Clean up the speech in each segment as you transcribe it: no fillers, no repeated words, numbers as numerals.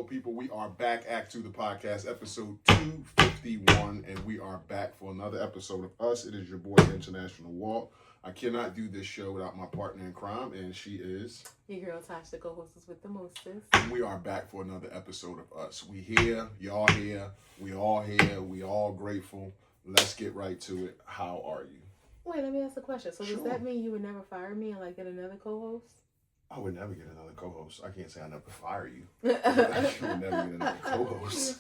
people. We are back. A2TP, the podcast, episode 251, and we are back for another episode of us. It is your boy, International Walt. I cannot do this show without my partner in crime, and she is... Your girl, Tasha, the co-hostess with the mostest. And we are back for another episode of us. We here, y'all here, we all grateful. Let's get right to it. How are you? Wait, let me ask a question. So Sure. Does that mean you would never fire me and like get another co-host? I would never get another co-host. I can't say I never fire you. I would never get another co-host.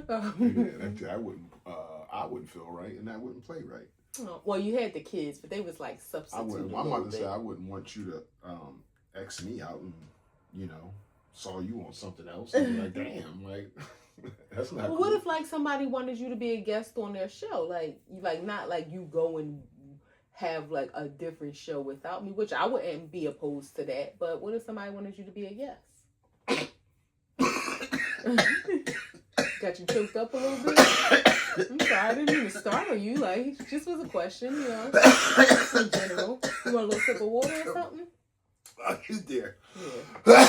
That wouldn't. I wouldn't feel right, and that wouldn't play right. Oh, well, you had the kids, but they was like substitute. I wouldn't. My mother said I wouldn't want you to X me out and saw you on something else and be like, damn, like that's not. Well, cool. what if like somebody wanted you to be a guest on their show, like not like you go and have like a different show without me, which I wouldn't be opposed to that. But what if somebody wanted you to be a guest? Got you choked up a little bit? I'm sorry, I didn't mean to startle you. Like, it just was a question, in general. You want a little sip of water or something? Oh, you there? Yeah.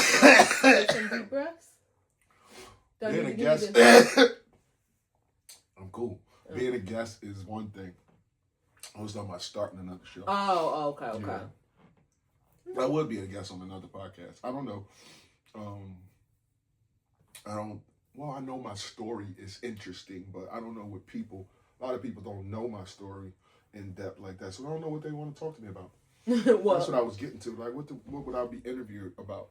Take some deep breaths. Being a guest, I'm cool. Being a guest is one thing. I was talking about starting another show. Oh, okay. Yeah. I would be a guest on another podcast. I don't know. Well, I know my story is interesting, but I don't know what people. A lot of people don't know my story in depth like that, so I don't know what they want to talk to me about. Well, that's what I was getting to. Like, what would I be interviewed about?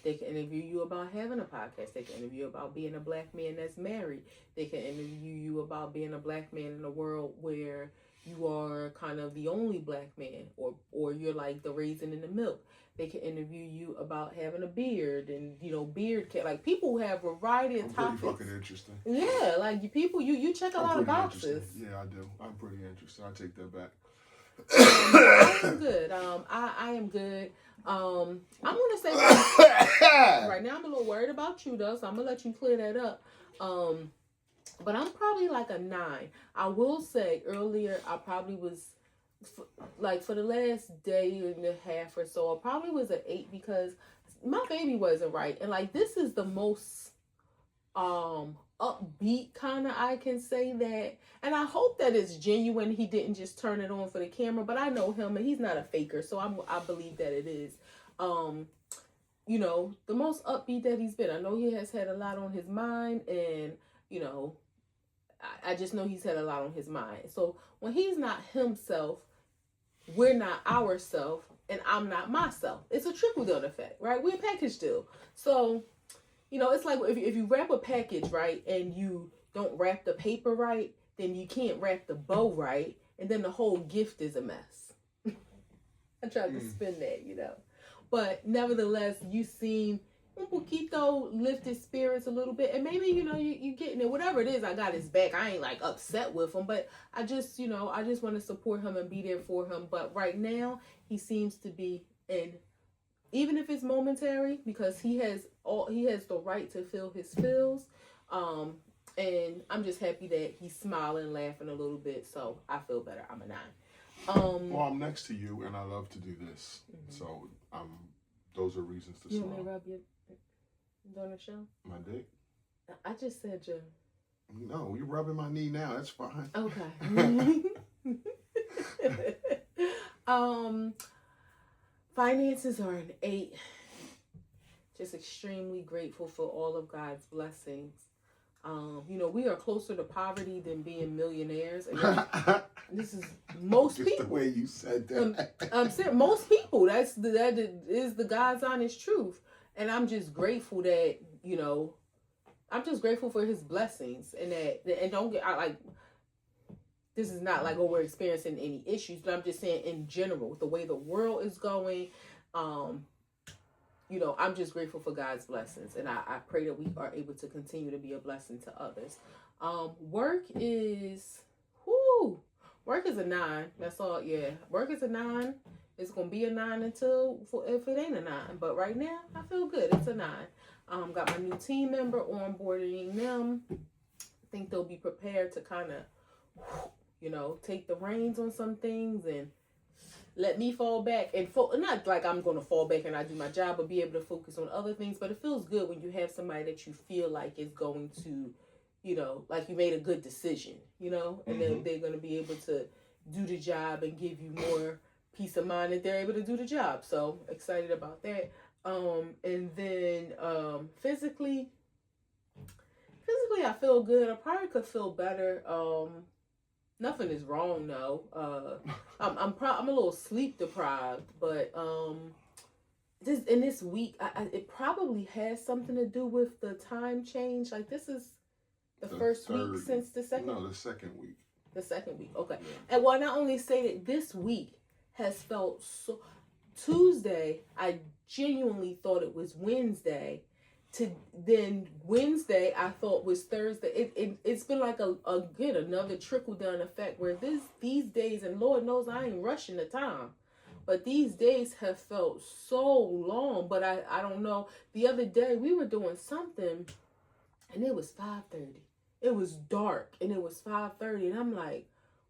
They can interview you about having a podcast. They can interview you about being a black man that's married. They can interview you about being a black man in a world where you are kind of the only black man, or you're like the raisin in the milk. They can interview you about having a beard and beard care. Like, people have a variety of topics. Pretty fucking interesting. Yeah, like you check a lot of boxes. Yeah, I do. I'm pretty interested. I take that back. I am good. I am good. I'm gonna say right now I'm a little worried about you though, so I'm gonna let you clear that up. But I'm probably like a 9. I will say earlier I probably was for the last day and a half or so, I probably was an 8 because my baby wasn't right, and like this is the most upbeat kind of, I can say that, and I hope that it's genuine. He didn't just turn it on for the camera, but I know him and he's not a faker, so I believe that it is the most upbeat that he's been. I know he has had a lot on his mind, and I just know he's had a lot on his mind. So when he's not himself, we're not ourself, and I'm not myself. It's a trickle-down effect, right? We're a package deal. So it's like if you wrap a package, right, and you don't wrap the paper right, then you can't wrap the bow right, and then the whole gift is a mess. I tried to spin that, But nevertheless, you seem un poquito lifted spirits a little bit, and maybe, you getting it. Whatever it is, I got his back. I ain't like upset with him, but I just want to support him and be there for him. But right now, he seems to be even if it's momentary, because he has the right to feel his feels, and I'm just happy that he's smiling, laughing a little bit, so I feel better. I'm a 9. Well, I'm next to you, and I love to do this, so those are reasons to smile. You want me to rub your during the show? My dick? I just said your. No, you're rubbing my knee now. That's fine. Okay. Finances are an 8. Just extremely grateful for all of God's blessings. We are closer to poverty than being millionaires. And this is most Just people. The way you said that. I'm saying most people. That is the God's honest truth. And I'm just grateful that, I'm just grateful for his blessings, and don't get, this is not like, we're experiencing any issues, but I'm just saying in general, the way the world is going, I'm just grateful for God's blessings, and I pray that we are able to continue to be a blessing to others. Work is a 9. That's all. Yeah. Work is a 9. It's going to be a 9 if it ain't a 9. But right now, I feel good. It's a 9. Got my new team member onboarding them. I think they'll be prepared to kind of, take the reins on some things and let me fall back and not like I'm going to fall back and I do my job, but be able to focus on other things. But it feels good when you have somebody that you feel like is going to, like you made a good decision, and then they're going to be able to do the job and give you more peace of mind that they're able to do the job. So excited about that. And then physically I feel good. I probably could feel better. Nothing is wrong though. I'm a little sleep deprived, but this week it probably has something to do with the time change. Like this is the first week since the second. No, the second week. The second week, okay. Yeah. And why not only say that this week has felt so. Tuesday, I genuinely thought it was Wednesday. Then Wednesday, I thought was Thursday. It's been like another trickle down effect where these days, and Lord knows I ain't rushing the time, but these days have felt so long. But I don't know. The other day we were doing something, and it was 5:30. It was dark, and it was 5:30, and I'm like,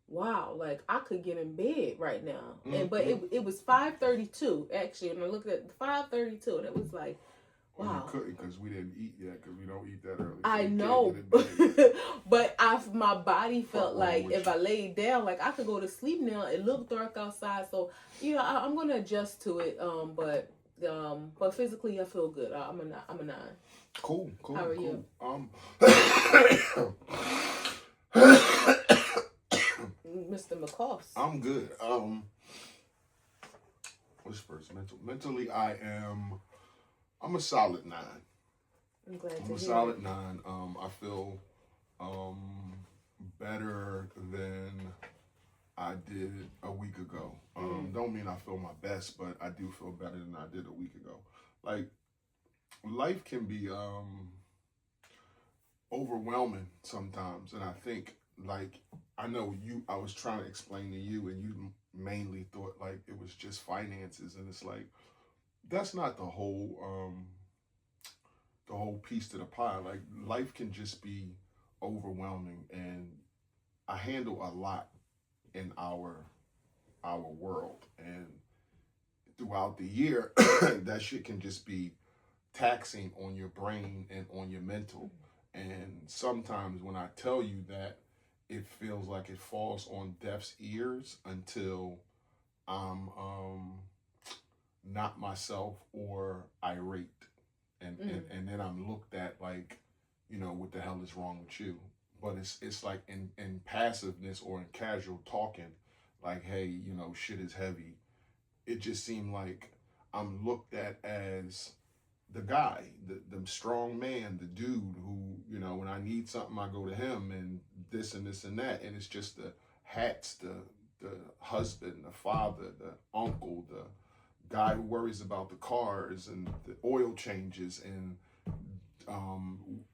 wow, like I could get in bed right now. But it was 5:32 actually, and I looked at 5:32, and it was like, wow. Well, you couldn't because we didn't eat yet because we don't eat that early. So I know, but my body felt like if I laid down, like I could go to sleep now. It looked dark outside, so I'm gonna adjust to it. But physically I feel good. I'm a 9. Cool. How are you? Mr. McCoss. I'm good. What's first? Mentally, I'm a solid 9. I'm glad to hear. I'm a solid 9. I feel better than I did a week ago. Don't mean I feel my best, but I do feel better than I did a week ago. Like, life can be overwhelming sometimes, and I think, like, I know I was trying to explain to you, and you mainly thought like it was just finances, and it's like that's not the whole piece to the pie. Like, life can just be overwhelming, and I handle a lot in our world, and throughout the year that shit can just be taxing on your brain and on your mental. And sometimes when I tell you that, it feels like it falls on deaf's ears until I'm not myself or irate, and then I'm looked at like, what the hell is wrong with you? But it's like in passiveness or in casual talking, like, hey, shit is heavy. It just seemed like I'm looked at as the guy, the strong man, the dude who, when I need something, I go to him, and this and this and that. And it's just the hats, the husband, the father, the uncle, the guy who worries about the cars and the oil changes and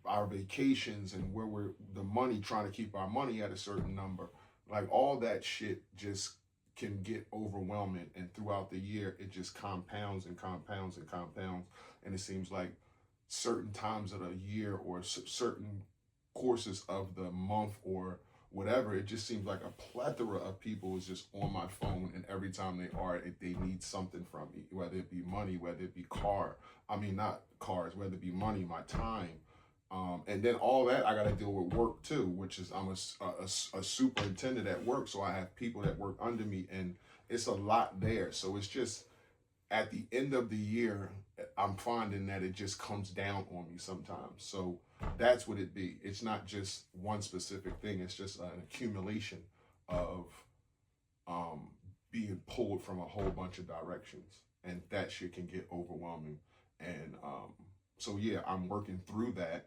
our vacations and where we're the money, trying to keep our money at a certain number. Like, all that shit just can get overwhelming, and throughout the year it just compounds and compounds and compounds, and it seems like certain times of the year or certain courses of the month or whatever, it just seems like a plethora of people is just on my phone, and every time they need something from me, whether it be money, whether it be not cars, whether it be money, my time. And then all that, I got to deal with work too, which is I'm a superintendent at work. So I have people that work under me, and it's a lot there. So it's just at the end of the year, I'm finding that it just comes down on me sometimes. So that's what it be. It's not just one specific thing. It's just an accumulation of being pulled from a whole bunch of directions. And that shit can get overwhelming. And so yeah, I'm working through that.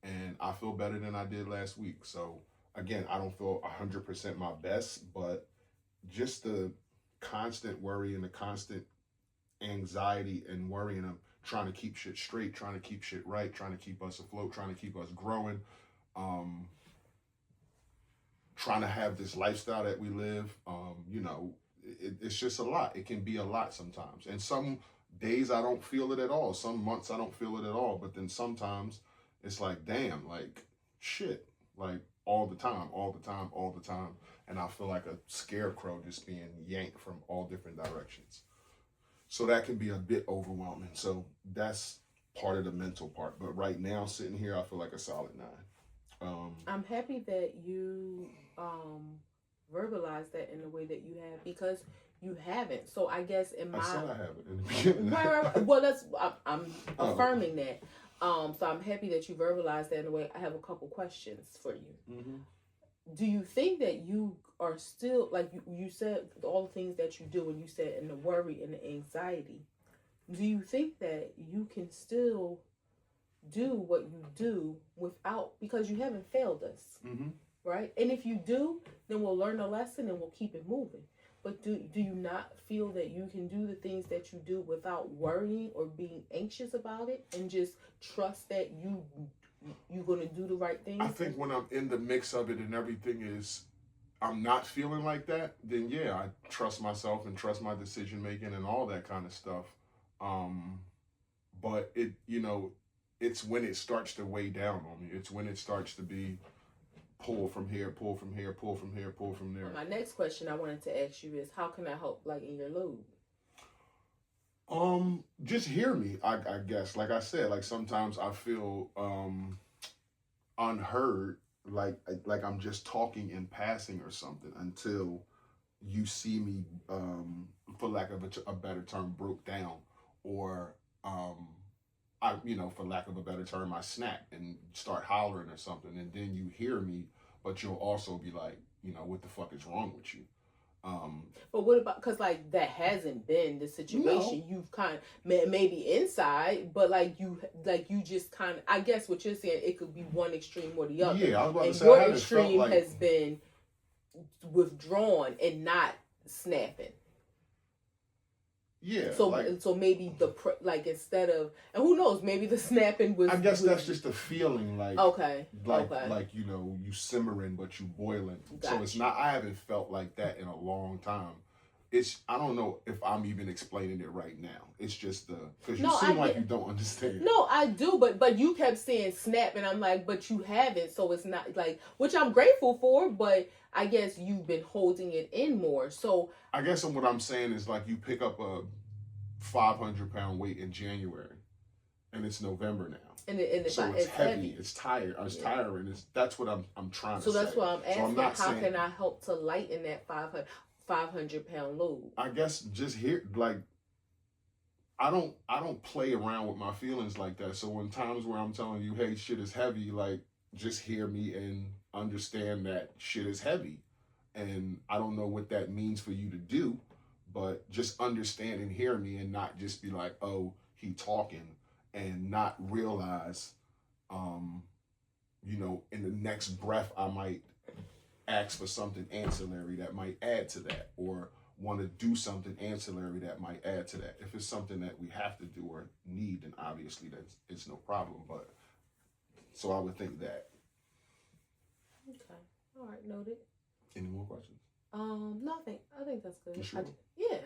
And I feel better than I did last week. So again, I don't feel 100% my best, but just the constant worry and the constant anxiety and worrying of trying to keep shit straight, trying to keep shit right, trying to keep us afloat, trying to keep us growing, trying to have this lifestyle that we live. It's just a lot. It can be a lot sometimes. And some days I don't feel it at all. Some months I don't feel it at all. But then sometimes it's like, damn, like, shit, like, all the time, all the time, all the time. And I feel like a scarecrow just being yanked from all different directions. So that can be a bit overwhelming. So that's part of the mental part. But right now, sitting here, I feel like a solid 9. I'm happy that you verbalize that in the way that you have, because you haven't. So I guess in my I said I haven't in the beginning. right. Well, I'm affirming that. So I'm happy that you verbalize that in the way. I have a couple questions for you. Mm-hmm. Do you think that you are still, like you said, all the things that you do, and you said, and the worry and the anxiety, do you think that you can still do what you do without, because you haven't failed us, Mm-hmm. right? And if you do, then we'll learn a lesson and we'll keep it moving. But do you not feel that you can do the things that you do without worrying or being anxious about it, and just trust that you're going to do the right things? I think when I'm in the mix of it and everything is, I'm not feeling like that, then yeah, I trust myself and trust my decision making and all that kind of stuff. But it's when it starts to weigh down on me. It's when it starts to be pull from here, pull from here, pull from here, pull from there. My next question I wanted to ask you is, how can I help, like, in your load? Just hear me, I guess. Like I said, like sometimes I feel unheard, like I'm just talking in passing or something, until you see me, for lack of a better term, broke down, or for lack of a better term, I snap and start hollering or something, and then you hear me, but you'll also be like, what the fuck is wrong with you? But what about, because like that hasn't been the situation. No. You've kind of maybe inside, but like you just kind of, I guess what you're saying, it could be one extreme or the other. Yeah, I was about and to say, your I haven't felt extreme like has been withdrawn and not snapping. Yeah. So maybe like instead of, and who knows, maybe the snapping was. I guess that's just a feeling, like okay. Like you simmering but you boiling. Gotcha. So it's not. I haven't felt like that in a long time. I don't know if I'm even explaining it right now. It's just because you seem like you don't understand. No, I do, but you kept saying snap, and I'm like, but you haven't, so it's not like, which I'm grateful for, but I guess you've been holding it in more. So I guess what I'm saying is, like, you pick up a 500-pound weight in January, and it's November now. And it's heavy. It's tired. It's tiring. That's what I'm trying to say. So that's why I'm asking, how can I help to lighten that 500-pound load? I guess just here, like, I don't play around with my feelings like that. So when times where I'm telling you, hey, shit is heavy, like, just hear me and understand that shit is heavy. And I don't know what that means for you to do, but just understand and hear me, and not just be like, oh, he talking, and not realize, in the next breath, I might ask for something ancillary that might add to that, or want to do something ancillary that might add to that. If it's something that we have to do or need, then obviously it's no problem. But so I would think that. Okay. All right. Noted. Any more questions? No, I think that's good. You sure? Yeah.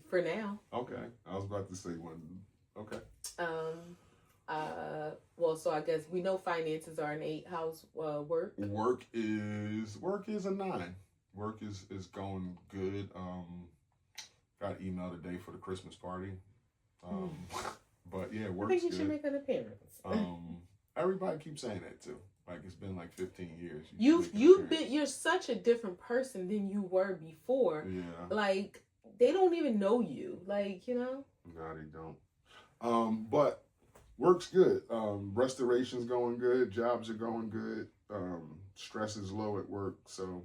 For now. Okay. I was about to say one. Okay. Well, so I guess we know finances are an 8. How's work? Work is a 9. Work is going good. Got an email today for the Christmas party. But yeah, work's good. I think you should make an appearance. Everybody keeps saying that too. Like, it's been like 15 years. You're such a different person than you were before. Yeah. Like, they don't even know you. Like, No, they don't. But work's good. Restoration's going good. Jobs are going good. Stress is low at work, so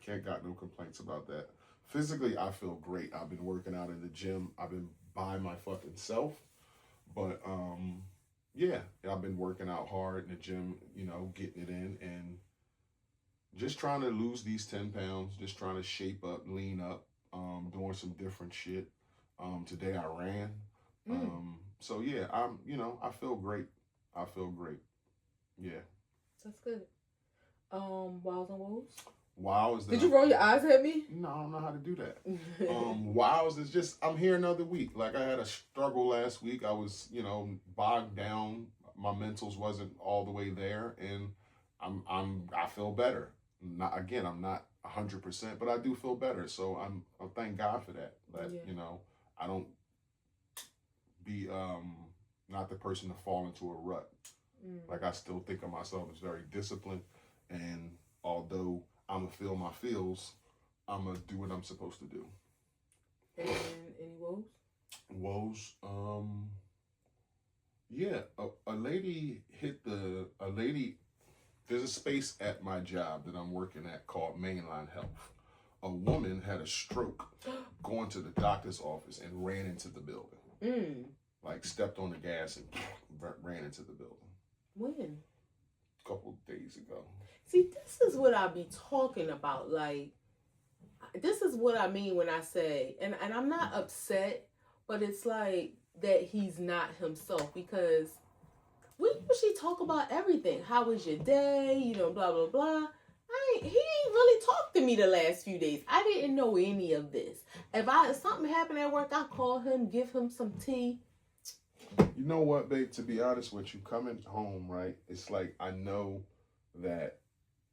can't got no complaints about that. Physically, I feel great. I've been working out in the gym. I've been by my fucking self. But, yeah, I've been working out hard in the gym, getting it in, and just trying to lose these 10 pounds, just trying to shape up, lean up, doing some different shit. Today I ran. So yeah, I feel great. Yeah. That's good. Wows and woes? Wows. Did you roll your eyes at me? No, I don't know how to do that. Wows is just, I'm here another week. Like, I had a struggle last week. I was, bogged down. My mentals wasn't all the way there. And I feel better. Not again, I'm not 100%, but I do feel better. So I thank God for that. That Yeah. you know, I don't be not the person to fall into a rut. Like I still think of myself as very disciplined, and although I'm gonna feel my feels, I'm gonna do what I'm supposed to do. And any woes? Woes, yeah, a lady a lady. There's a space at my job that I'm working at called Mainline Health. A woman had a stroke going to the doctor's office and ran into the building. Like stepped on the gas and ran into the building. When? A couple days ago. See, this is what I be talking about. Like, this is what I mean when I say, and I'm not upset, but it's like that he's not himself, because we usually talk about everything. How was your day? You know, blah blah blah. He ain't really talked to me the last few days. I didn't know any of this. If something happened at work, I call him, give him some tea. You know what, babe? To be honest with you, coming home, right? It's like I know that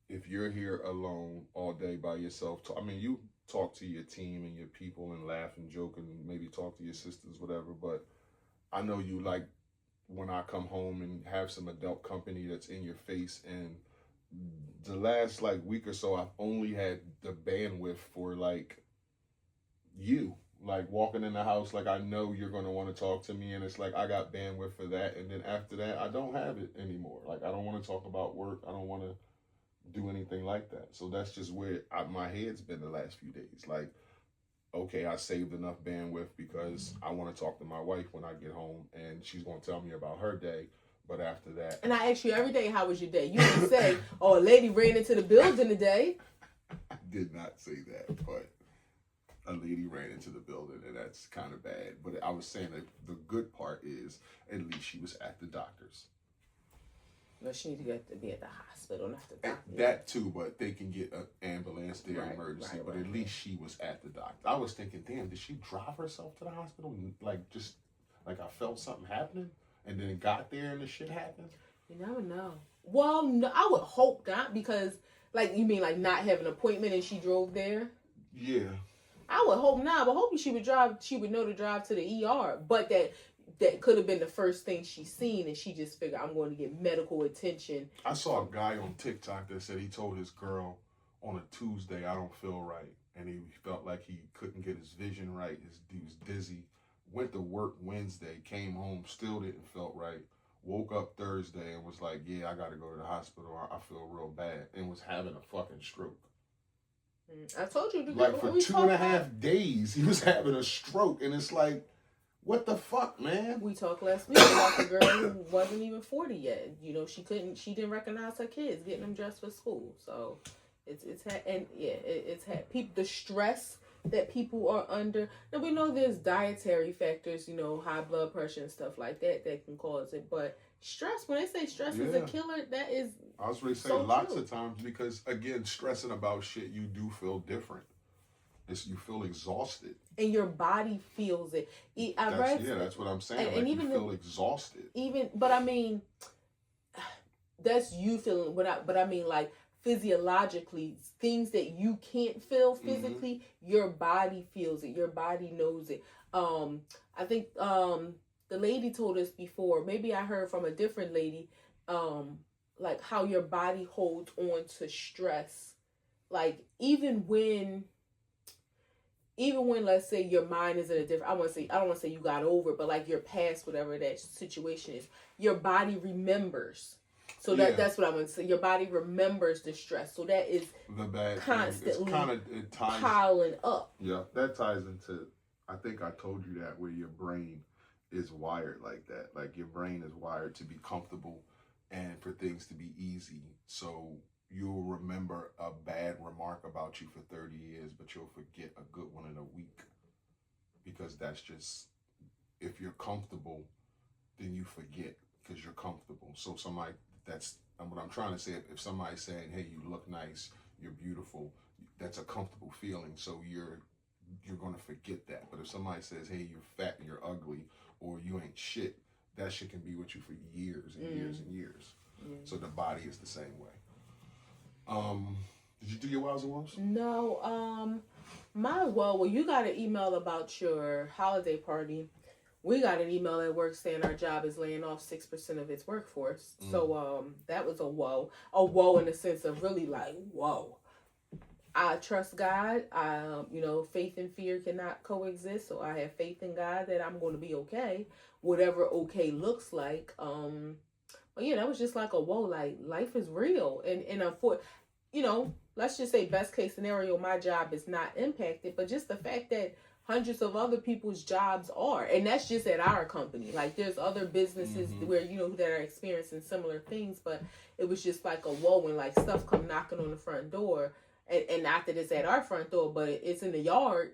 if you're here alone all day by yourself, I mean, you talk to your team and your people and laugh and joke and maybe talk to your sisters, whatever. But I know you like when I come home and have some adult company that's in your face. And the last like week or so, I've only had the bandwidth for like you. Like walking in the house, like I know you're gonna want to talk to me, and it's like I got bandwidth for that, and then after that, I don't have it anymore. Like I don't want to talk about work. I don't want to do anything like that. So that's just where my head's been the last few days. Like, okay, I saved enough bandwidth because I want to talk to my wife when I get home, and she's gonna tell me about her day. But after that, and I ask you every day, how was your day? You didn't say, oh, a lady ran into the building today. I did not say that, but a lady ran into the building, and that's kind of bad. But I was saying that the good part is at least she was at the doctor's. No, she needs to get to be at the hospital, not the doctor. That too, but they can get an ambulance there, Right, emergency. right, but right. At least she was at the doctor. I was thinking, damn, did she drive herself to the hospital? Like just like I felt something happening, and then it got there and the shit happened. You never know. Well, no, I would hope not, because like, you mean like not have an appointment and she drove there? Yeah. I would hope not, but hopefully she would know to drive to the ER. But that could have been the first thing she seen, and she just figured, I'm going to get medical attention. I saw a guy on TikTok that said he told his girl on a Tuesday, I don't feel right. And he felt like he couldn't get his vision right. He was dizzy. Went to work Wednesday, came home, still didn't feel right. Woke up Thursday and was like, yeah, I got to go to the hospital. I feel real bad. And was having a fucking stroke. I told you. Like for 2.5 days, he was having a stroke. And it's like, what the fuck, man? We talked last week about the girl who wasn't even 40 yet. You know, she didn't recognize her kids, getting them dressed for school. So it's people, the stress that people are under. Now we know there's dietary factors, you know, high blood pressure and stuff like that can cause it. But stress, when they say stress is a killer, that is. I was really saying lots of times, because again, stressing about shit, you do feel different. You feel exhausted, and your body feels it. That's what I'm saying. And even you feel exhausted. But I mean, that's you feeling. But I mean, like physiologically, things that you can't feel physically, your body feels it. Your body knows it. I think the lady told us before. Maybe I heard from a different lady. Like how your body holds on to stress, like even when let's say your mind is in a different, I don't want to say you got over it, but like you're past whatever that situation is, your body remembers. So that's what I'm going to say. Your body remembers the stress. So that is the bad constantly it ties, piling up. Yeah, that ties into, I think I told you that, where your brain is wired like that. Like your brain is wired to be comfortable and for things to be easy. So you'll remember a bad remark about you for 30 years, but you'll forget a good one in a week. Because that's just, if you're comfortable, then you forget because you're comfortable. So that's what I'm trying to say. If somebody's saying, hey, you look nice, you're beautiful, that's a comfortable feeling. So you're going to forget that. But if somebody says, hey, you're fat and you're ugly, or you ain't shit, that shit can be with you for years and years and years. So the body is the same way. Did you do your wows and woes? No, well, you got an email about your holiday party. We got an email at work saying our job is laying off 6% of its workforce. So that was a woe in the sense of really like whoa. I trust God. Faith and fear cannot coexist. So I have faith in God that I'm going to be okay, whatever okay looks like. But yeah, that was just like a whoa. Like life is real, and let's just say best case scenario, my job is not impacted, but just the fact that hundreds of other people's jobs are, and that's just at our company. Like there's other businesses where that are experiencing similar things, but it was just like a whoa when like stuff come knocking on the front door. And not that it's at our front door, but it's in the yard.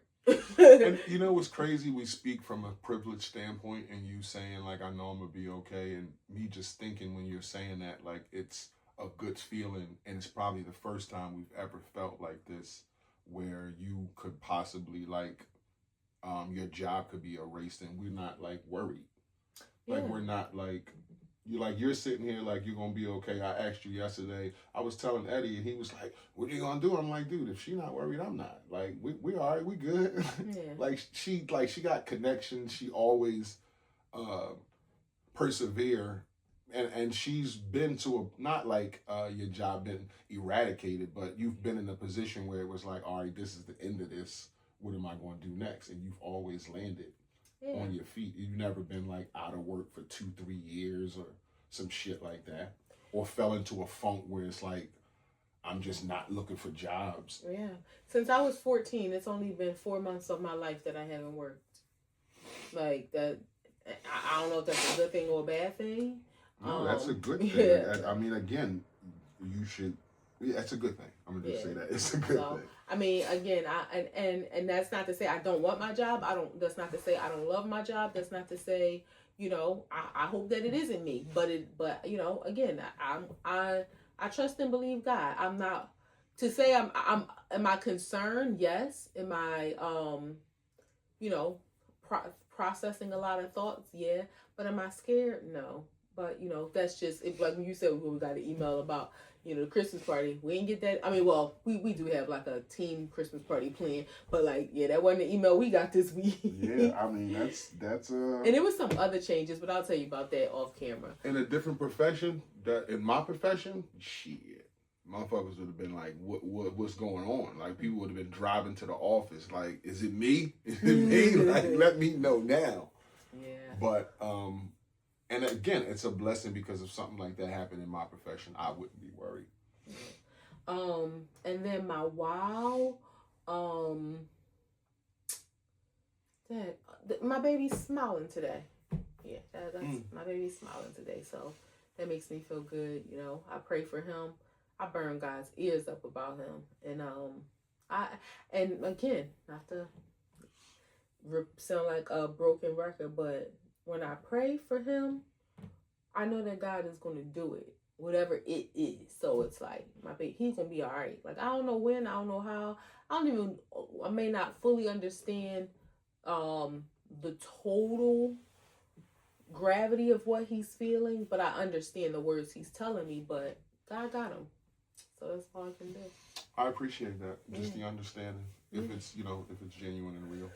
And you know what's crazy? We speak from a privileged standpoint, and you saying like, "I know I'm gonna be okay," and me just thinking when you're saying that, like it's a good feeling, and it's probably the first time we've ever felt like this, where you could possibly like, your job could be erased, and we're not like worried, like we're not like. You're sitting here like you're gonna be okay. I asked you yesterday. I was telling Eddie, and he was like, "What are you gonna do?" I'm like, "Dude, if she not worried, I'm not. Like, we all right, we good." Yeah. she got connections. She always persevere, and she's been to a not like your job been eradicated, but you've been in a position where it was like, all right, this is the end of this. What am I going to do next? And you've always landed on your feet. You've never been like out of work for 2-3 years or some shit like that, or fell into a funk where it's like I'm just not looking for jobs. Yeah, since I was 14, it's only been 4 months of my life that I haven't worked. Like that, I don't know if that's a good thing or a bad thing. No, that's a good thing. Yeah. I mean, again, you should. Yeah, that's a good thing. I'm gonna just say that it's a good thing. I mean, again, and that's not to say I don't want my job. That's not to say I don't love my job. That's not to say, I hope that it isn't me. But again, I trust and believe God. I'm not to say am I concerned? Yes. Am I processing a lot of thoughts? Yeah. But am I scared? No. But that's just like when you said we got an email about the Christmas party. We didn't get that. I mean, well, we do have like a team Christmas party planned, but like, yeah, that wasn't the email we got this week. Yeah, I mean that's and there was some other changes, but I'll tell you about that off camera. In a different profession, in my profession, shit, motherfuckers would have been like, what's going on? Like people would have been driving to the office, like, is it me? Is it me? Like, let me know now. Yeah. But and again, it's a blessing because if something like that happened in my profession, I wouldn't be worried. And then my wow, my baby's smiling today. Yeah, that's my baby's smiling today, so that makes me feel good. I pray for him. I burn God's ears up about him, and again, not to sound like a broken record, but when I pray for him, I know that God is going to do it, whatever it is. So it's like, my baby, he's going to be all right. Like, I don't know when, I don't know how. I may not fully understand the total gravity of what he's feeling, but I understand the words he's telling me, but God got him. So that's all I can do. I appreciate that. Just the understanding. If it's, if it's genuine and real.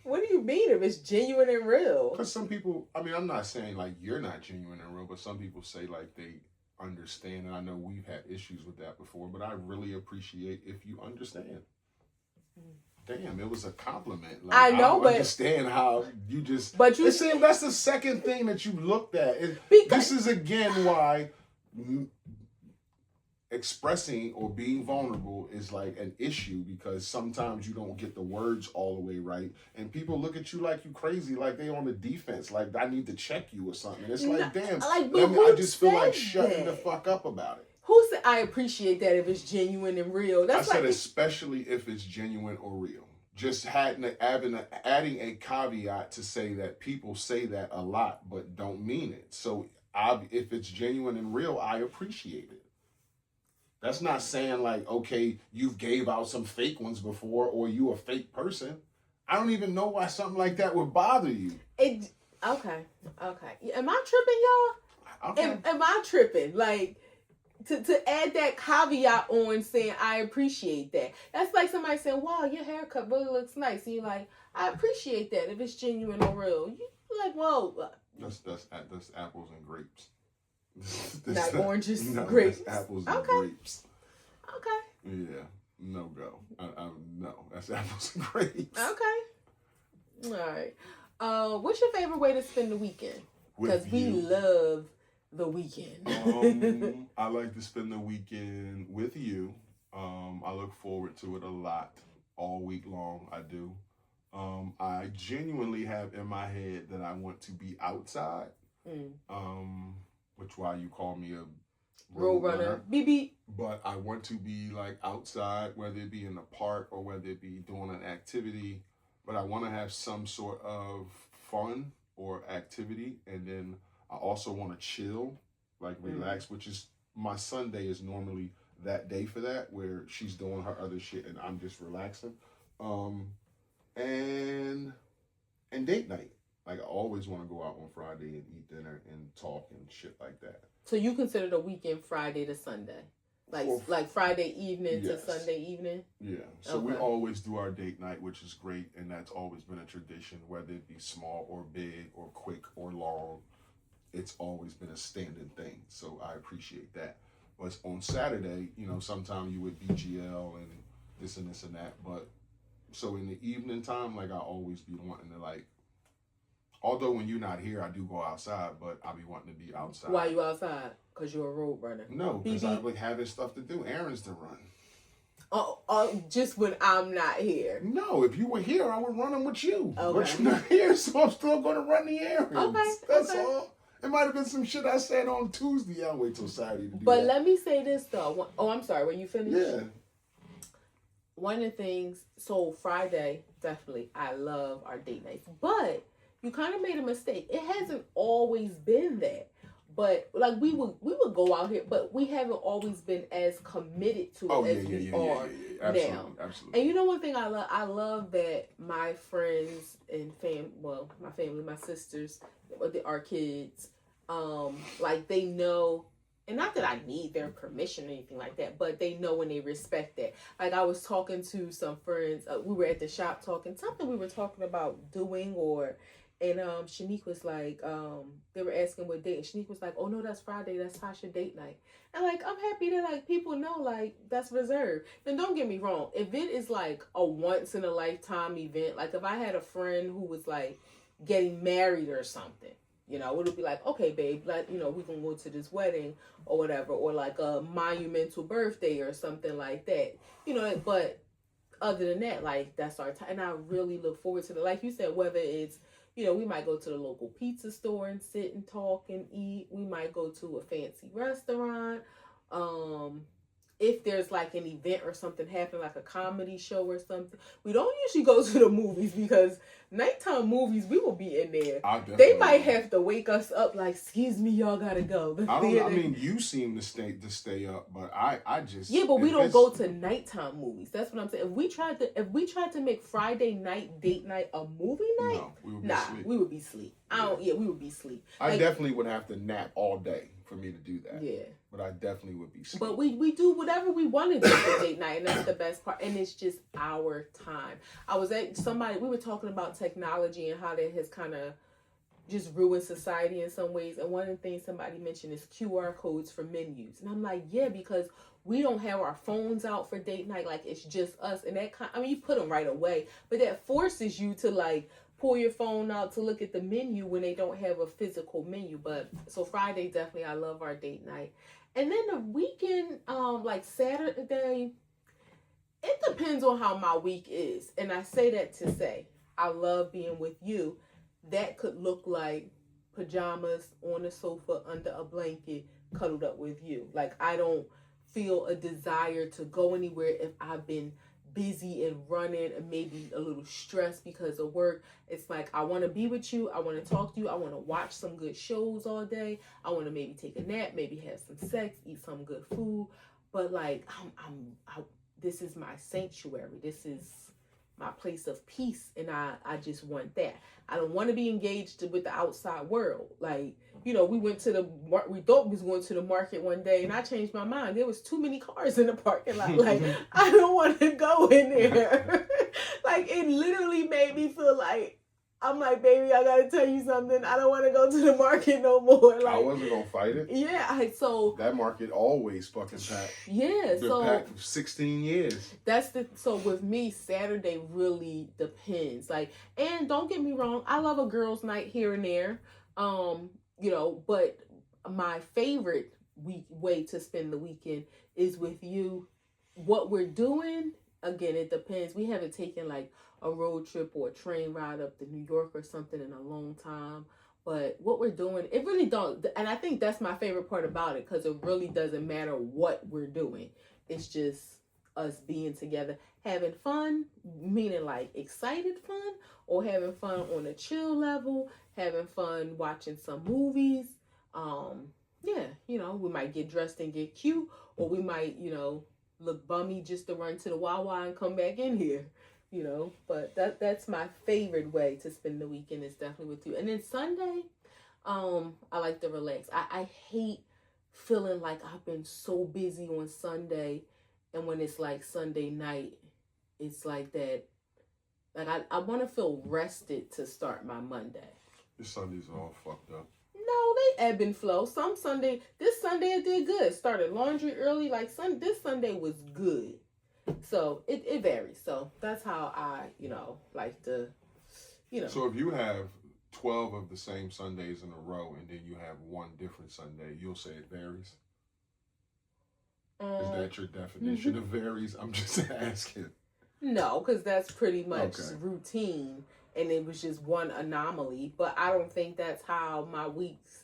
What do you mean if it's genuine and real? Because some people, I mean, I'm not saying like you're not genuine and real, but some people say like they understand, and I know we've had issues with that before, but I really appreciate if you understand. Damn, it was a compliment. Like, I know, but understand how you just. But you see, that's the second thing that you looked at. This is again why expressing or being vulnerable is like an issue, because sometimes you don't get the words all the way right, and people look at you like you crazy, like they on the defense, like I need to check you or something. It's like, damn, I just feel like shutting the fuck up about it. Who said I appreciate that if it's genuine and real? That's I said especially if it's genuine or real. Just adding a caveat to say that people say that a lot but don't mean it. So if it's genuine and real, I appreciate it. That's not saying like, okay, you've gave out some fake ones before or you a fake person. I don't even know why something like that would bother you. Okay. Am I tripping, y'all? Okay. Am I tripping? Like, to add that caveat on saying I appreciate that. That's like somebody saying, "Wow, your haircut really looks nice," and you're like, "I appreciate that if it's genuine or real." You're like, "Whoa." That's apples and grapes. Not oranges, no, grapes. That's apples and Okay. grapes. Okay. Yeah, no go. No, that's apples and grapes. Okay. All right. What's your favorite way to spend the weekend? Because we love the weekend. I like to spend the weekend with you. I look forward to it a lot. All week long, I do. I genuinely have in my head that I want to be outside. Which why you call me a road runner. BB. But I want to be like outside, whether it be in the park or whether it be doing an activity. But I want to have some sort of fun or activity, and then I also want to chill, like relax, which is my Sunday is normally that day for that, where she's doing her other shit and I'm just relaxing. And date night. Like I always want to go out on Friday and eat dinner and talk and shit like that. So you consider the weekend Friday to Sunday? Like Friday evening to Sunday evening? Yeah. So we always do our date night, which is great, and that's always been a tradition, whether it be small or big or quick or long. It's always been a standing thing. So I appreciate that. But on Saturday, sometimes you would BGL and this and that. But so in the evening time, like I always be wanting to like, although when you're not here, I do go outside, but I be wanting to be outside. Why you outside? Because you're a road runner. No, because I like having stuff to do, errands to run. Oh, just when I'm not here. No, if you were here, I would run them with you. Okay. But you're not here, so I'm still going to run the errands. Okay. That's all. It might have been some shit I said on Tuesday. I'll wait till Saturday to do But that. let me say this, though. Oh, I'm sorry. Were you finished? Yeah. One of the things, so Friday, definitely, I love our date nights. But you kind of made a mistake. It hasn't always been that. But like we would go out here, but we haven't always been as committed to it as we are now. Absolutely. And you know one thing I love that my friends and my family, my sisters, our kids, like they know, and not that I need their permission or anything like that, but they know and they respect that. Like I was talking to some friends, we were at the shop talking, something we were talking about doing and Shanique was like, they were asking what date, and Shanique was like, "Oh no, that's Friday, that's Tasha date night." And like, I'm happy that like people know like that's reserved. And don't get me wrong, if it is like a once in a lifetime event, like if I had a friend who was like getting married or something, it would be like, okay, babe, like, we can go to this wedding or whatever, or like a monumental birthday or something like that, but other than that, like that's our time. And I really look forward to it. Like you said, whether it's, we might go to the local pizza store and sit and talk and eat. We might go to a fancy restaurant. If there's like an event or something happening, like a comedy show or something, we don't usually go to the movies because nighttime movies, we will be in there. They might have to wake us up like, excuse me, y'all gotta go. I mean, you seem to stay up, but I just... Yeah, but we don't go to nighttime movies. That's what I'm saying. If we tried to make Friday night date night a movie night, we would be asleep. We would be asleep. I definitely would have to nap all day for me to do that. Yeah. But I definitely would be asleep. But we do whatever we want to do for date night, and that's the best part. And it's just our time. I was at we were talking about technology and how that has kind of just ruined society in some ways. And one of the things somebody mentioned is QR codes for menus. And I'm like, yeah, because we don't have our phones out for date night. Like, it's just us. And that you put them right away. But that forces you to, like, pull your phone out to look at the menu when they don't have a physical menu. But so Friday, definitely, I love our date night. And then the weekend, like Saturday, it depends on how my week is. And I say that to say, I love being with you. That could look like pajamas on the sofa under a blanket, cuddled up with you. Like, I don't feel a desire to go anywhere if I've been busy and running and maybe a little stressed because of work. It's like, I want to be with you. I want to talk to you. I want to watch some good shows all day. I want to maybe take a nap, maybe have some sex, eat some good food. But like, this is my sanctuary. This is my place of peace, and I just want that. I don't want to be engaged with the outside world. Like, we thought we was going to the market one day, and I changed my mind. There was too many cars in the parking lot. Like, I don't want to go in there. Like, it literally made me feel like, I'm like, baby, I gotta tell you something. I don't want to go to the market no more. Like, I wasn't gonna fight it. Yeah, so that market always fucking packed. Yeah, been packed for 16 years. So with me, Saturday really depends. Like, and don't get me wrong, I love a girls' night here and there. But my favorite way to spend the weekend is with you. What we're doing, again, it depends. We haven't taken like a road trip or a train ride up to New York or something in a long time. But what we're doing, it really don't. And I think that's my favorite part about it, because it really doesn't matter what we're doing. It's just us being together, having fun, meaning like excited fun, or having fun on a chill level, having fun watching some movies. We might get dressed and get cute, or we might, look bummy just to run to the Wawa and come back in here. But that's my favorite way to spend the weekend, is definitely with you. And then Sunday, I like to relax. I hate feeling like I've been so busy on Sunday, and when it's like Sunday night, it's like that. Like, I want to feel rested to start my Monday. This Sunday's all fucked up. No, they ebb and flow. This Sunday it did good. Started laundry early. Like, this Sunday was good. So it varies. So that's how I, like to, So if you have 12 of the same Sundays in a row, and then you have one different Sunday, you'll say it varies? Is that your definition of varies? I'm just asking. No, because that's pretty much routine, and it was just one anomaly. But I don't think that's how my weeks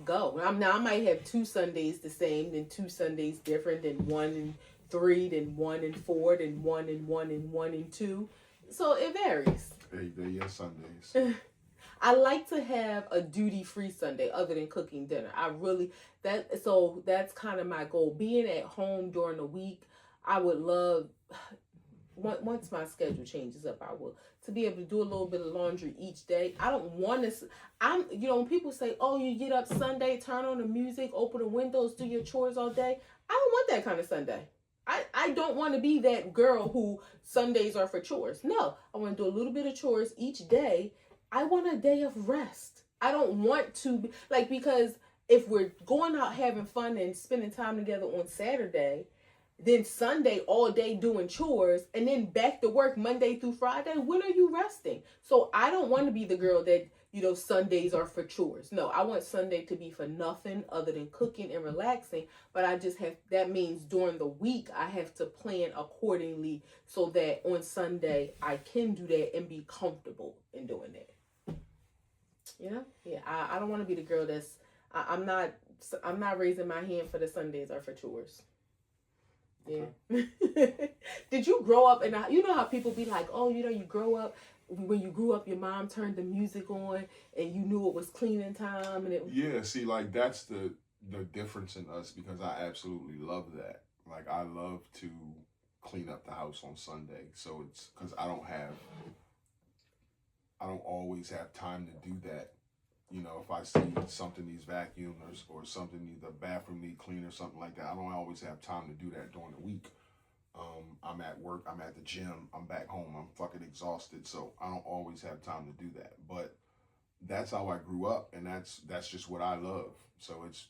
go. I might have 2 Sundays the same, then 2 Sundays different, then 1 and 3, then 1 and 4, then 1 and 1 and 1 and 2. So it varies. They're your Sundays. I like to have a duty-free Sunday other than cooking dinner. That's kind of my goal. Being at home during the week, I would love, once my schedule changes up, I will, to be able to do a little bit of laundry each day. I don't want to, when people say, oh, you get up Sunday, turn on the music, open the windows, do your chores all day. I don't want that kind of Sunday. I don't want to be that girl who Sundays are for chores. No, I want to do a little bit of chores each day. I want a day of rest. I don't want to be, because if we're going out having fun and spending time together on Saturday, then Sunday all day doing chores, and then back to work Monday through Friday, when are you resting? So I don't want to be the girl that, Sundays are for chores. No, I want Sunday to be for nothing other than cooking and relaxing. But that means during the week, I have to plan accordingly so that on Sunday I can do that and be comfortable in doing that. Yeah, I don't want to be the girl I'm not raising my hand for the Sundays or for chores. Yeah. Did you grow up, and how people be like, oh, you grow up, when you grew up, your mom turned the music on and you knew it was cleaning time, and Yeah, see, like, that's the difference in us, because I absolutely love that. Like, I love to clean up the house on Sunday. So it's because I don't always have time to do that. If I see something needs vacuumed or something the bathroom need cleaned or something like that, I don't always have time to do that during the week. I'm at work, I'm at the gym, I'm back home, I'm fucking exhausted, so I don't always have time to do that. But that's how I grew up, and that's just what I love. So it's,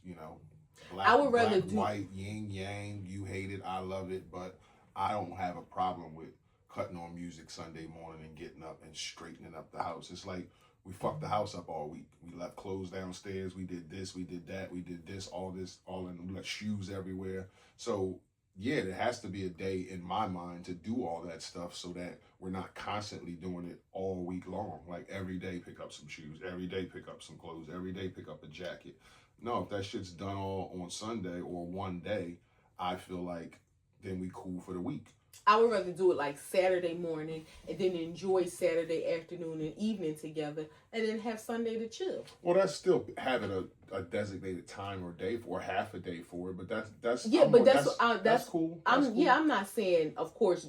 black, I would rather white, yin, yang, you hate it, I love it, but I don't have a problem with cutting on music Sunday morning and getting up and straightening up the house. It's like, we fucked the house up all week. We left clothes downstairs. We did this. We did that. We did this. All in. We left shoes everywhere. So yeah, there has to be a day in my mind to do all that stuff, so that we're not constantly doing it all week long. Like, every day pick up some shoes. Every day pick up some clothes. Every day pick up a jacket. No, if that shit's done all on Sunday or one day, I feel like then we cool for the week. I would rather do it like Saturday morning and then enjoy Saturday afternoon and evening together, and then have Sunday to chill. Well, that's still having a designated time or day for, half a day for it, but that's yeah, but that's cool. That's cool. I'm not saying, of course,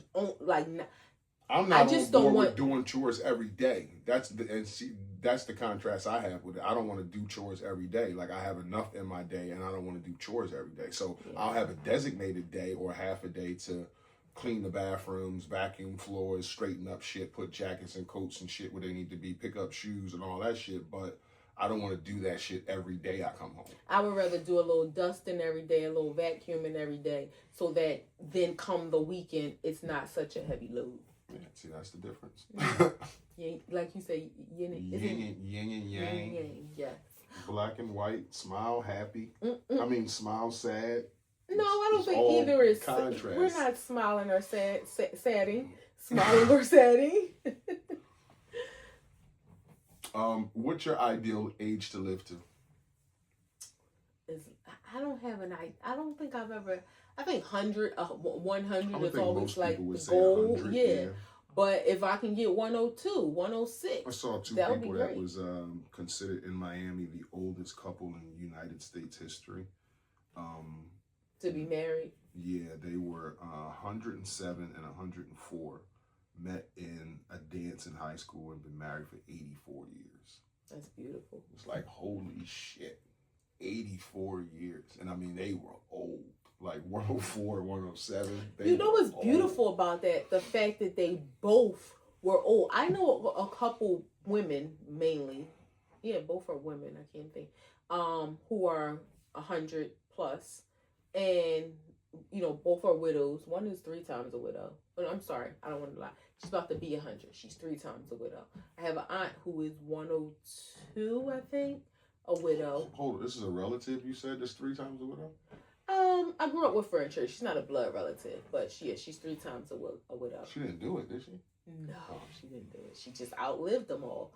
I'm not I just on board don't with want doing chores every day. That's the contrast I have with it. I don't want to do chores every day. Like I have enough in my day, and I don't want to do chores every day. So I'll have a designated day or half a day to clean the bathrooms, vacuum floors, straighten up shit, put jackets and coats and shit where they need to be, pick up shoes and all that shit. But I don't want to do that shit every day I come home. I would rather do a little dusting every day, a little vacuuming every day, so that then come the weekend, it's not such a heavy load. Yeah, see, that's the difference. Yeah, like you say, yin and Yin and yang. Yin and yang, yes. Black and white, smile happy. Mm-mm. I mean, smile sad. No, I don't It's think all either is. contrast. We're not smiling or sadding. Smiling or sadding. What's your ideal age to live to? I don't have an idea. I don't think I've ever. I think 100 is always like the goal. Yeah. But if I can get 102, 106, I saw two that people would be that great. was considered in Miami the oldest couple in United States history. To be married. Yeah, they were 107 and 104. Met in a dance in high school and been married for 84 years. That's beautiful. It's like, holy shit, 84 years. And I mean, they were old. Like 104, 107. You know what's beautiful about that? The fact that they both were old. I know a couple women, mainly. Yeah, both are women. I can't think. Who are 100 plus, and both are widows. One is 3 times a widow. But I'm sorry, I don't want to lie. She's about to be 100. She's 3 times a widow. I have an aunt who is 102, I think, a widow. Hold on, this is a relative you said that's 3 times a widow? I grew up with her in church. She's not a blood relative, but she's 3 times a widow. She didn't do it, did she? No, she didn't do it. She just outlived them all.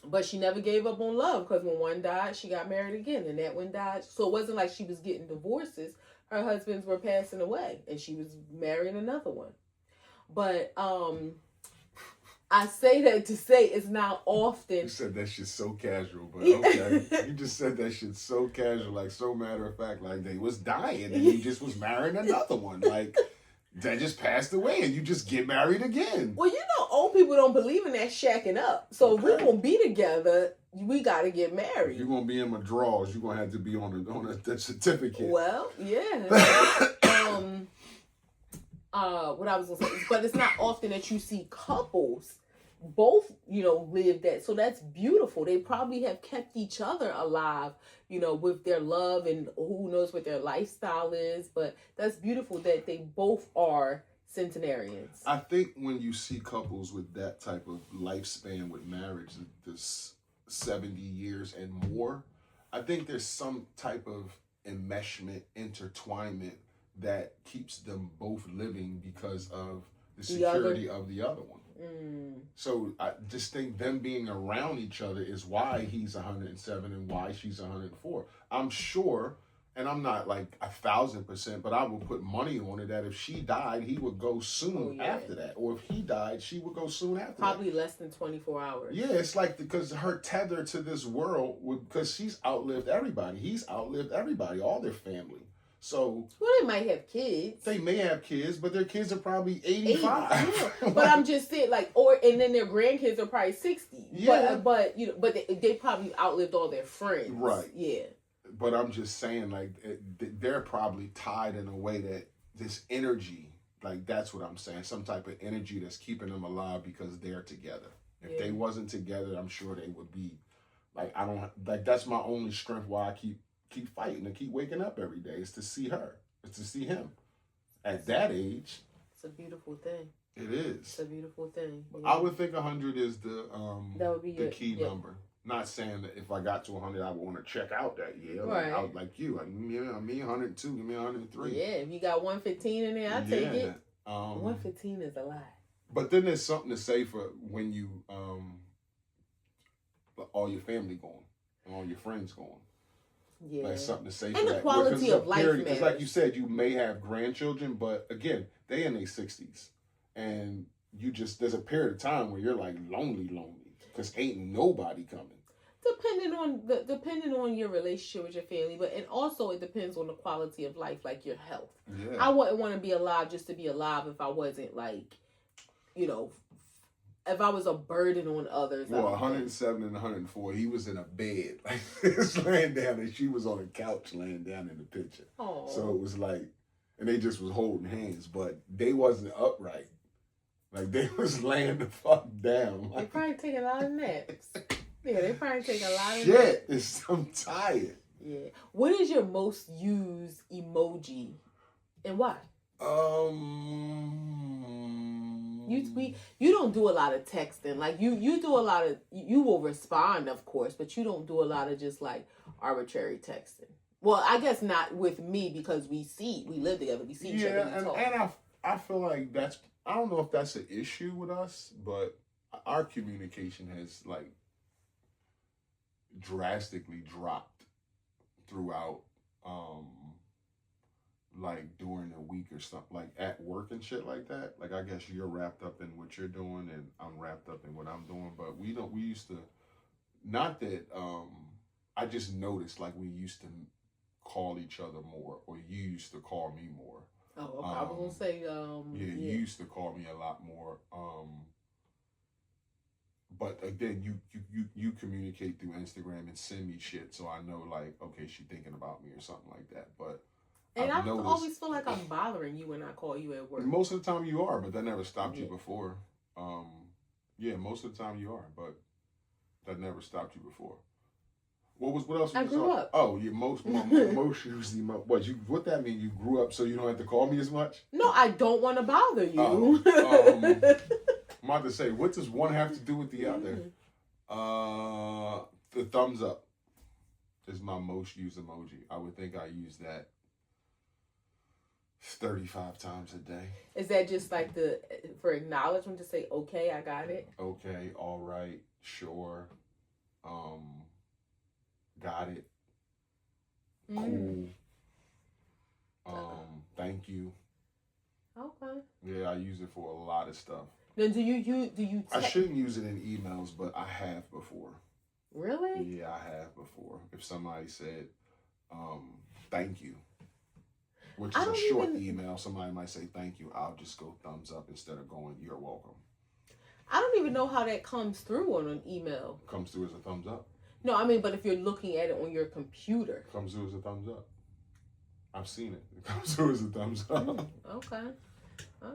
But she never gave up on love, because when one died, she got married again, and that one died. So it wasn't like she was getting divorces. Her husbands were passing away, and she was marrying another one. But I say that to say it's not often. You said that shit so casual, but okay. You just said that shit so casual, like so matter of fact, like they was dying and you just was marrying another one. Like they just passed away and you just get married again. Well, old people don't believe in that shacking up. So if we're gonna be together, we gotta get married. If you're gonna be in my drawers, you're gonna have to be on a certificate. Well, yeah. What I was gonna say, but it's not often that you see couples both, live that. So that's beautiful. They probably have kept each other alive, with their love, and who knows what their lifestyle is. But that's beautiful that they both are centenarians. I think when you see couples with that type of lifespan with marriage, this 70 years and more, I think there's some type of enmeshment, intertwinement that keeps them both living because of the security of the other one. So I just think them being around each other is why he's 107 and why she's 104. I'm sure, and I'm not like 1,000%, but I will put money on it that if she died, he would go soon after that. Or if he died, she would go soon after Probably less than 24 hours. Yeah, it's like because her tether to this world, because she's outlived everybody. He's outlived everybody, all their family. So they might have kids. They may have kids, but their kids are probably 85. Yeah. But I'm just saying, and then their grandkids are probably 60. Yeah. But they probably outlived all their friends. Right. Yeah. But I'm just saying, they're probably tied in a way that this energy, that's what I'm saying, some type of energy that's keeping them alive because they're together. If they wasn't together, I'm sure they would be that's my only strength why I keep fighting and keep waking up every day is to see her. It's to see him. At that age. It's a beautiful thing. It is. It's a beautiful thing. Yeah. I would think 100 is the that would be the key number. Not saying that if I got to 100, I would want to check out that year. Right. Like you. Me 102, give me 103. Yeah, if you got 115 in there, I'll take it. 115 is a lot. But then there's something to say for when you all your family going, and all your friends going. Yeah. Like something to say for and that. The quality of life matters. Because like you said, you may have grandchildren, but again, they in their 60s. And there's a period of time where you're like lonely, because ain't nobody coming. Depending on your relationship with your family, and also it depends on the quality of life, like your health. Yeah. I wouldn't want to be alive just to be alive if I wasn't you know, if I was a burden on others. Well, 107 and 104, he was in a bed, like this, laying down, and she was on a couch laying down in the picture. Oh. So it was like, and they just was holding hands, but they wasn't upright. Like, they was laying the fuck down. They probably take a lot of naps. Yeah, they probably take a lot of naps. I'm tired. Yeah. What is your most used emoji and why? You don't do a lot of texting. Like you do a lot of, you will respond, of course, but you don't do a lot of just like arbitrary texting. Well, I guess not with me because we live together, we see each other. And I feel like I don't know if that's an issue with us, but our communication has like drastically dropped throughout like during the week or something, like at work and shit like that. Like, I guess you're wrapped up in what you're doing and I'm wrapped up in what I'm doing, but we used to, not that I just noticed like we used to call each other more, or you used to call me more. Oh, okay. I was gonna say you used to call me a lot more. But again, you communicate through Instagram and send me shit, so I know like, okay, she thinking about me or something like that. But and I always feel like I'm bothering you when I call you at work. Most of the time you are, but that never stopped you before. Most of the time you are, but that never stopped you before. What else? I grew up. Oh, yeah, most usually. What that mean? You grew up so you don't have to call me as much? No, I don't want to bother you. I'm about to say, what does one have to do with the other? The thumbs up is my most used emoji. I would think I use that 35 times a day. Is that just like for acknowledgement to say, okay, I got it? Okay, all right, sure, got it, cool, thank you. Okay. Yeah, I use it for a lot of stuff. Then do you I shouldn't use it in emails, but I have before. Really? Yeah, I have before. If somebody said, thank you, which is a short email, somebody might say thank you, I'll just go thumbs up instead of going, you're welcome. I don't even know how that comes through on an email. Comes through as a thumbs up. No, I mean, but if you're looking at it on your computer. Comes through as a thumbs up. I've seen it. It comes through as a thumbs up. Okay.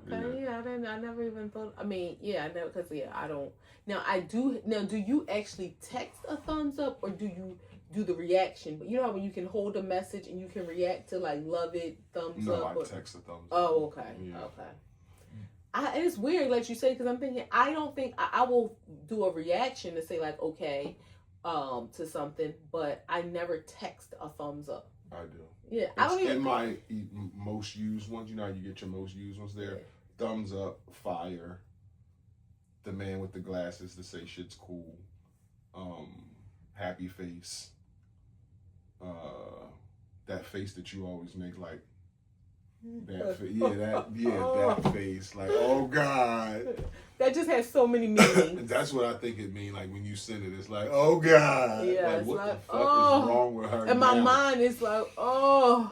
Yeah, I never even thought. I mean, yeah, I never, because I don't. Now I do. Now, do you actually text a thumbs up, or do you do the reaction? But you know how when you can hold a message and you can react to like love it, thumbs up. No, I text a thumbs up. Oh, okay, yeah. Okay. And it's weird, like you say, because I'm thinking I don't think I will do a reaction to say like okay, to something, but I never text a thumbs up. I do. Yeah, I don't even. In my most used ones, you know how you get your most used ones there? Yeah. Thumbs up, fire, the man with the glasses to say shit's cool, happy face, that face that you always make like, that face, like, oh God. That just has so many meanings. That's what I think it means. Like when you send it, it's like, oh God. Yeah, like, what the fuck is wrong with her? And my mind is like, oh.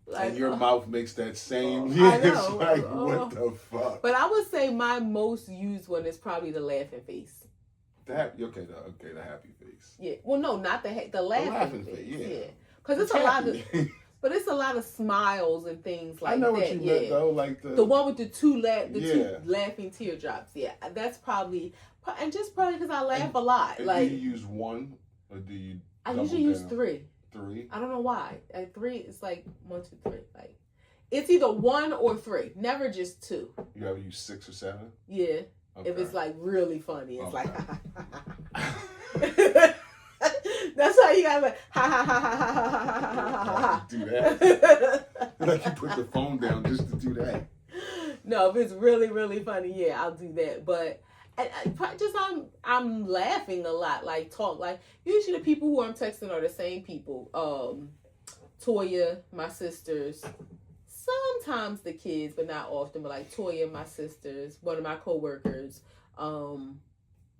Like, and your mouth makes that same. I know. It's like, what the fuck? But I would say my most used one is probably the laughing face. The happy face. Yeah. Well, no, not the laughing face. Yeah. Because it's happy. But it's a lot of smiles and things like that. I know what you meant though, like the one with the two laughing teardrops. Yeah, that's probably, and just probably because I laugh a lot. And like, do you use one or do you? I usually use 3. 3. I don't know why. 3 is like 1, 2, 3. Like, it's either 1 or 3. Never just 2. You ever use 6 or 7? Yeah. Okay. If it's like really funny, it's like. That's why you gotta like, ha ha ha ha ha ha ha ha ha ha. Do that. Like you put the phone down just to do that. No, if it's really really funny, yeah, I'll do that. But I'm laughing a lot. Like usually the people who I'm texting are the same people. Toya, my sisters, sometimes the kids, but not often. But like Toya, my sisters, one of my coworkers.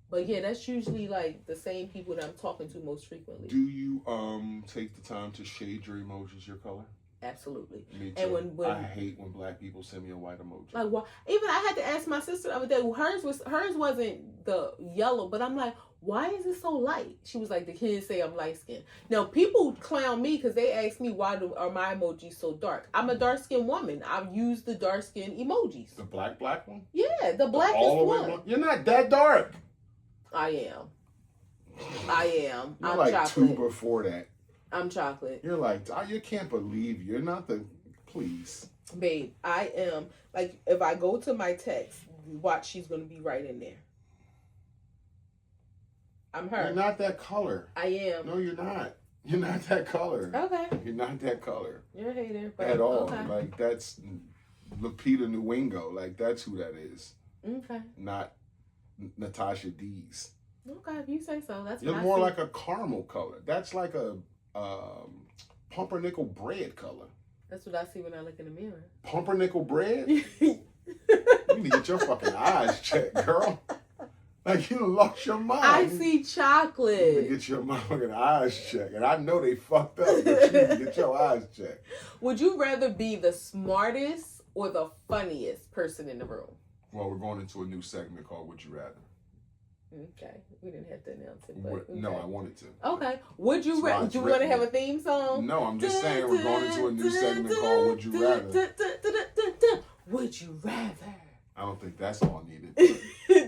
But yeah, that's usually like the same people that I'm talking to most frequently. Do you take the time to shade your emojis your color? Absolutely. Me too. And when I hate when black people send me a white emoji. like, why? Even I had to ask my sister the other day. Hers wasn't the yellow, but I'm like, why is it so light? She was like, the kids say I'm light skinned. Now people clown me because they ask me why are my emojis so dark? I'm a dark skinned woman. I've used the dark skin emojis. The black one? Yeah, the blackest all the way one. Black? You're not that dark. I am. You're I'm like chocolate. 2 before that. I'm chocolate. You're like, you can't believe you're not the. Please. Babe, I am. Like, if I go to my text, watch, she's going to be right in there. I'm her. You're not that color. I am. No, you're not. You're not that color. Okay. You're not that color. You're a hater. But at all. Okay. Like, that's Lupita Nyong'o. Like, that's who that is. Okay. Not Natasha Dees. Okay, if you say so. That's You're more like a caramel color. That's like a pumpernickel bread color. That's what I see when I look in the mirror. Pumpernickel bread? You need to get your fucking eyes checked, girl. Like, you lost your mind. I see chocolate. You need to get your motherfucking eyes checked. And I know they fucked up, but you need to get your eyes checked. Would you rather be the smartest or the funniest person in the room? Well, we're going into a new segment called Would You Rather. Okay, we didn't have to announce it, but okay. No, I wanted to. Okay, would you rather? Do you want to have a theme song? No, I'm just saying we're going into a new segment called Would You Rather. Would you rather? I don't think that's all needed.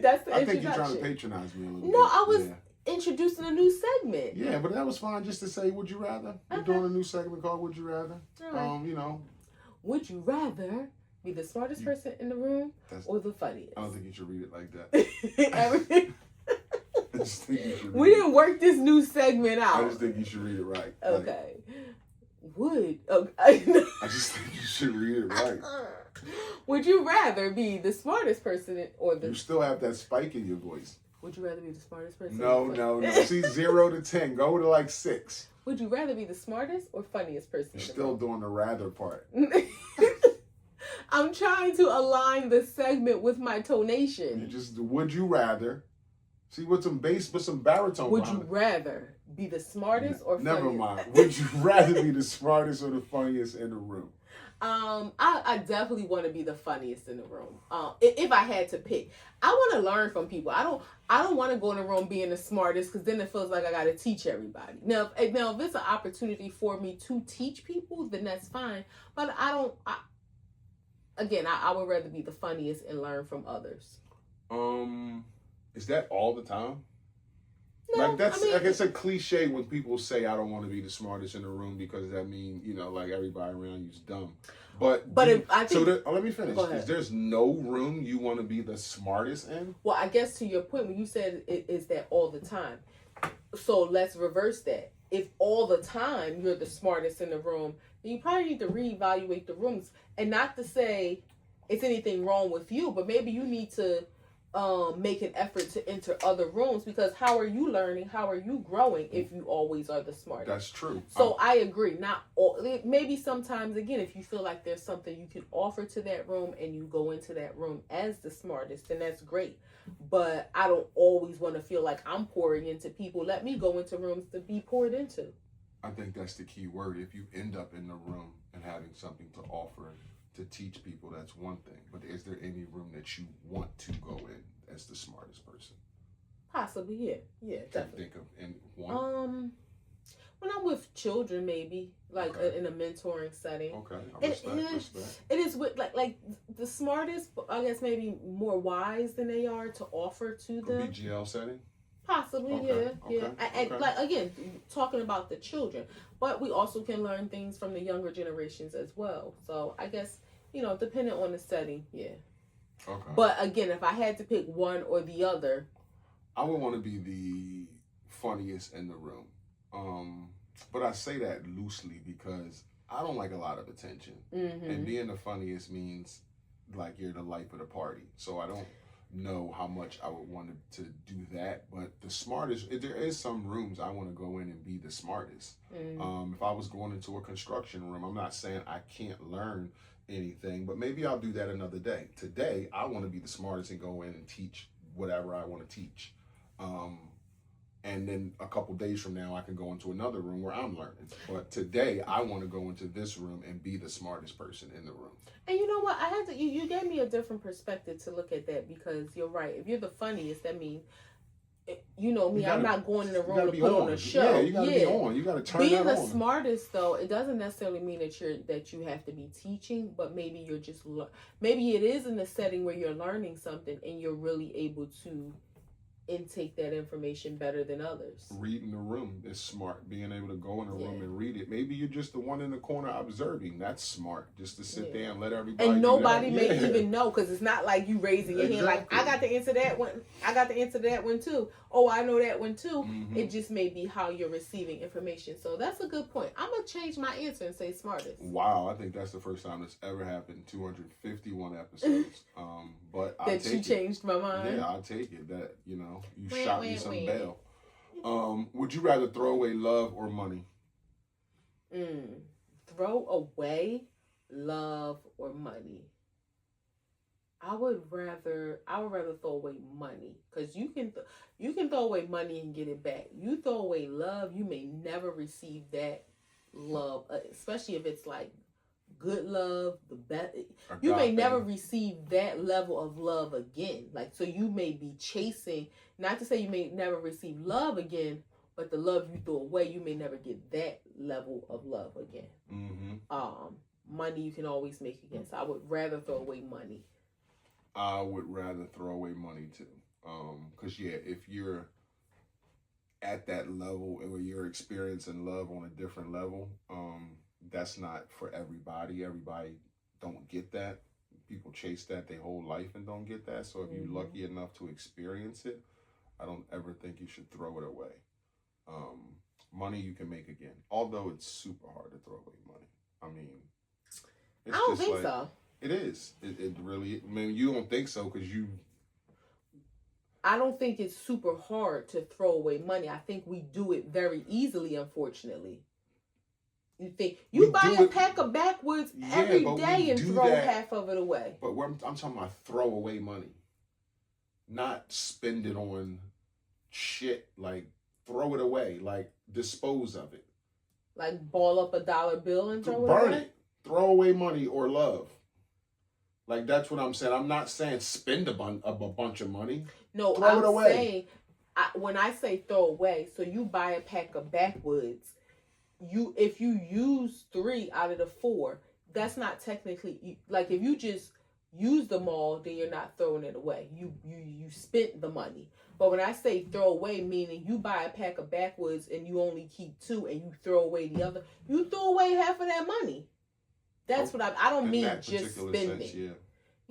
That's the I think you're introduction. trying to patronize me a little bit. No, I was introducing a new segment. Yeah, but that was fine just to say Would You Rather. We're doing a new segment called Would You Rather. Right. You know. Would you rather be the smartest person in the room or the funniest? I don't think you should read it like that. Everything. I just think you should We didn't work this new segment out. I just think you should read it right. Okay. Okay. I just think you should read it right. Would you rather be the smartest person or the... You still have that spike in your voice. Would you rather be the smartest person? No. See, 0 to 10. Go to like 6. Would you rather be the smartest or funniest person? You're still doing the rather part. I'm trying to align the segment with my tonation. You just, would you rather... See, with some bass, with some baritone. Would you rather be the smartest or funniest? Never mind. Would you rather be the smartest or the funniest in the room? I definitely want to be the funniest in the room. If I had to pick, I want to learn from people. I don't want to go in the room being the smartest because then it feels like I got to teach everybody. Now, if it's an opportunity for me to teach people, then that's fine. But I would rather be the funniest and learn from others. Is that all the time? No, like that's like it's a cliche when people say I don't want to be the smartest in the room because that means like everybody around you's dumb. But I think let me finish. Is there's no room you want to be the smartest in? Well, I guess to your point when you said is that all the time. So let's reverse that. If all the time you're the smartest in the room, then you probably need to reevaluate the rooms. And not to say it's anything wrong with you, but maybe you need to make an effort to enter other rooms because how are you learning? How are you growing if you always are the smartest? That's true. So I agree. Not all, maybe sometimes again, if you feel like there's something you can offer to that room and you go into that room as the smartest, then that's great. But I don't always want to feel like I'm pouring into people. Let me go into rooms to be poured into. I think that's the key word. If you end up in the room and having something to offer to teach people, that's one thing. But is there any room that you want to go in as the smartest person? Possibly, yeah, definitely. Think of in one. When I'm with children, maybe like in a mentoring setting. Okay, I respect. It is with like the smartest, I guess maybe more wise than they are to offer to them. BGL setting. Possibly, yeah. And like again, talking about the children, but we also can learn things from the younger generations as well. So I guess depending on the setting, yeah. Okay. But again, if I had to pick one or the other, I would want to be the funniest in the room. But I say that loosely because I don't like a lot of attention, and being the funniest means like you're the life of the party. So I don't know how much I would want to do that, but the smartest, there is some rooms I want to go in and be the smartest. If I was going into a construction room, I'm not saying I can't learn anything, but maybe I'll do that another day. Today I want to be the smartest and go in and teach whatever I want to teach. And then a couple days from now, I can go into another room where I'm learning. But today, I want to go into this room and be the smartest person in the room. And you know what? I had to. You gave me a different perspective to look at that, because you're right. If you're the funniest, that means, you know me. I'm not going in the room to put on a show. Yeah, you gotta be on. You gotta turn Being that the on. smartest, though, it doesn't necessarily mean that you have to be teaching, but maybe you're just maybe it is in a setting where you're learning something and you're really able to intake that information better than others. Reading the room is smart. Being able to go in a room and read it. Maybe you're just the one in the corner observing. That's smart. Just to sit there and let everybody. And nobody may even know, because it's not like you raising your hand like, I got to answer that one. I got to answer that one too. Oh, I know that one too. Mm-hmm. It just may be how you're receiving information. So that's a good point. I'm gonna change my answer and say smartest. Wow, I think that's the first time that's ever happened. 251 episodes. But I that you changed my mind. Yeah, I'll take it. That you shot me some bail. Would you rather throw away love or money? Throw away love or money? I would rather throw away money, because you can throw away money and get it back. You throw away love, you may never receive that love, especially if it's like good love, the best. You may never receive that level of love again. Like, so you may be chasing, not to say you may never receive love again, but the love you throw away, you may never get that level of love again. Mm-hmm. Money you can always make again. So I would rather throw away money. I would rather throw away money too. Because if you're at that level or you're experiencing love on a different level, that's not for everybody. Everybody don't get that. People chase that their whole life and don't get that. So if you're lucky enough to experience it, I don't ever think you should throw it away. Money you can make again, although it's super hard to throw away money. I mean, I don't think so. It is. It really. I mean, you don't think so because you. I don't think it's super hard to throw away money. I think we do it very easily, unfortunately. You think you buy a pack of backwoods every day and throw half of it away. But I'm talking about throw away money, not spend it on shit. Like throw it away, like dispose of it. Like ball up a dollar bill and throw it away? Burn it. Throw away money or love. Like, that's what I'm saying. I'm not saying spend a bunch of money. No, I'm saying, when I say throw away, so you buy a pack of backwoods, if you use 3 out of the 4, that's not technically, like, if you just use them all, then you're not throwing it away. You spent the money. But when I say throw away, meaning you buy a pack of backwoods and you only keep 2 and you throw away the other, you throw away half of that money. That's what I don't mean just spending. Sense, yeah.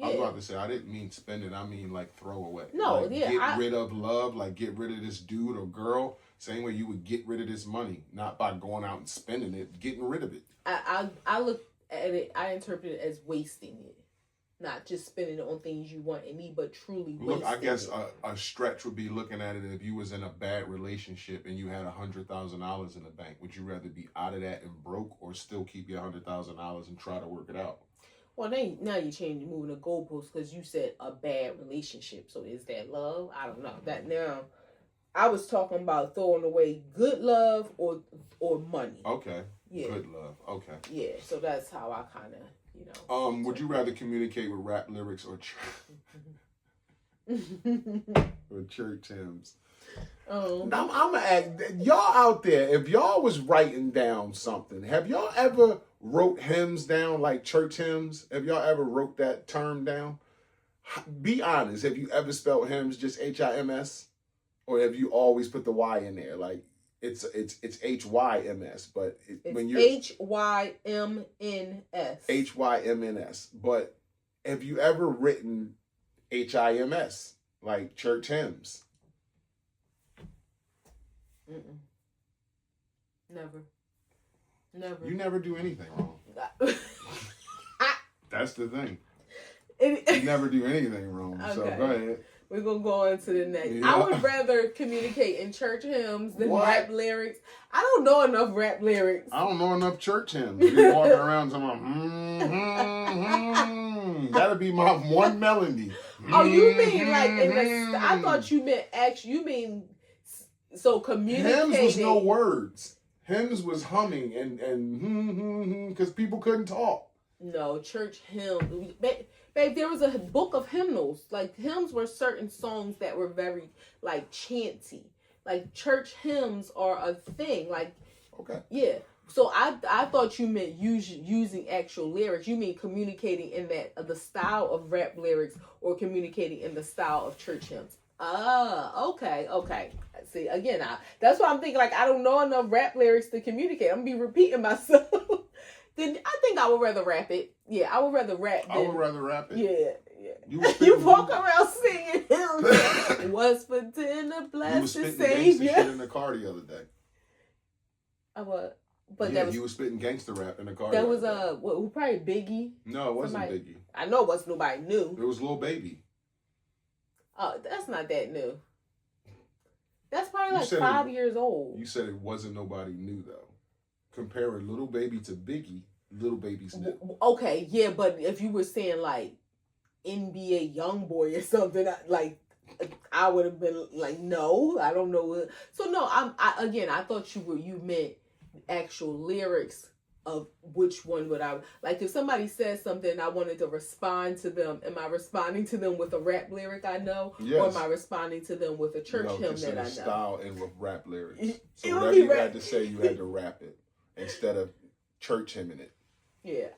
I was about to say, I didn't mean spending, I mean like throw away. No, like, get rid of love, like get rid of this dude or girl, same way you would get rid of this money, not by going out and spending it, getting rid of it. I look at it, I interpret it as wasting it. Not just spending it on things you want and need, but truly wasting it. Look, I guess a stretch would be looking at it if you was in a bad relationship and you had $100,000 in the bank. Would you rather be out of that and broke or still keep your $100,000 and try to work it out? Well, now you're moving the goalposts because you said a bad relationship. So is that love? I don't know. That now, I was talking about throwing away good love or money. Okay. Yeah. Good love. Okay. Yeah. So that's how I kind of. Would you rather communicate with rap lyrics or church hymns? I'm gonna ask y'all out there, if y'all was writing down something, have y'all ever wrote hymns down, like church hymns? Have y'all ever wrote that term down? Be honest. Have you ever spelled hymns just HIMS, or have you always put the Y in there? Like it's HYMS, but when you're HYMNS. HYMNS. But have you ever written HIMS, like church hymns? Never. You never do anything wrong. That's the thing. You never do anything wrong. Okay. So go ahead. We're going to go on to the next. Yeah. I would rather communicate in church hymns than rap lyrics. I don't know enough rap lyrics. I don't know enough church hymns. You're walking around talking about, that'll be my one melody. Oh, you mean like in the, I thought you meant actually, you mean So communicating. Hymns was no words. Hymns was humming and because people couldn't talk. No, church hymns. Babe, there was a book of hymnals. Like, hymns were certain songs that were very, like, chanty. Like, church hymns are a thing. Like, okay. Yeah. So I thought you meant using actual lyrics. You mean communicating in the style of rap lyrics or communicating in the style of church hymns. Okay. See, again, that's why I'm thinking, like, I don't know enough rap lyrics to communicate. I'm going to be repeating myself. Then I think I would rather rap it. Yeah, I would rather rap. I would rather rap it. Yeah. You walk around singing hymns. What's for dinner, blessed Savior. You were spitting gangster shit in the car the other day. What? But you was spitting gangster rap in the car. That was probably Biggie. No, it wasn't Biggie. I know it wasn't nobody new. It was Lil Baby. Oh, that's not that new. That's probably like 5 years old. You said it wasn't nobody new though. Comparing Little Baby to Biggie, Little Baby's new. Okay, yeah, but if you were saying like NBA YoungBoy or something, I would have been like, no, I don't know. So no, I thought you meant actual lyrics of which one would I like. If somebody says something and I wanted to respond to them, am I responding to them with a rap lyric I know, or am I responding to them with a church hymn that I know? Style and with rap lyrics. So whatever you had to say, you had to rap it instead of church hymning it. Yeah,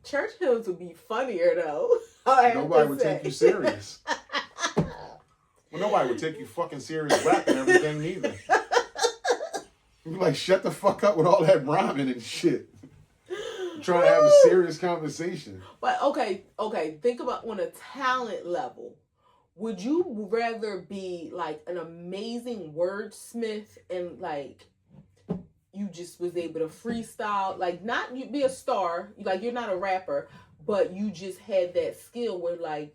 church hymns would be funnier though. Nobody would take you serious. Well, nobody would take you fucking serious rapping everything neither. You'd be like, shut the fuck up with all that rhyming and shit. I'm trying to have a serious conversation. But okay. Think about on a talent level. Would you rather be like an amazing wordsmith and like you just was able to freestyle, like not you be a star, like you're not a rapper, but you just had that skill where like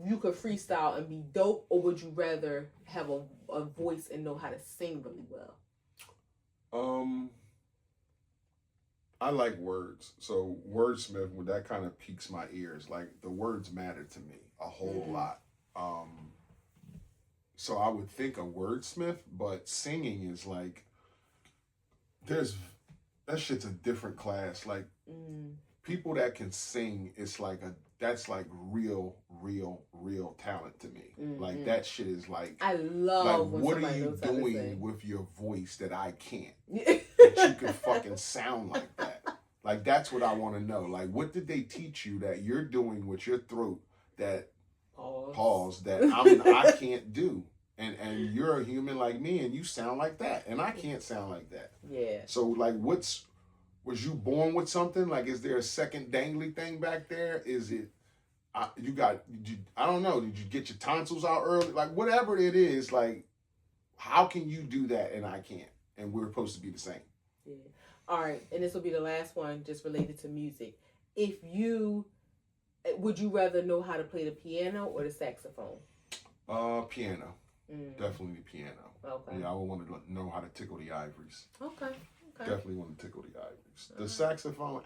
you could freestyle and be dope, or would you rather have a voice and know how to sing really well? I like words, so wordsmith, when that kind of piques my ears, like the words matter to me a whole lot. So I would think a wordsmith, but singing is like, that shit's a different class. Like people that can sing, it's like that's like real talent to me. Like that shit is like, I love. Like, what are you doing with your voice that I can't? That you can fucking sound like that. Like that's what I want to know. Like, what did they teach you that you're doing with your throat that pause that I can't do? And you're a human like me, and you sound like that, and I can't sound like that. Yeah. So like, was you born with something? Like, is there a second dangly thing back there? Is it I don't know. Did you get your tonsils out early? Like, whatever it is, like, how can you do that and I can't? And we're supposed to be the same. Yeah. All right, and this will be the last one, just related to music. Would you rather know how to play the piano or the saxophone? Piano. Definitely the piano. Okay. Yeah, I would want to know how to tickle the ivories. Okay. Definitely want to tickle the ivories. The saxophone,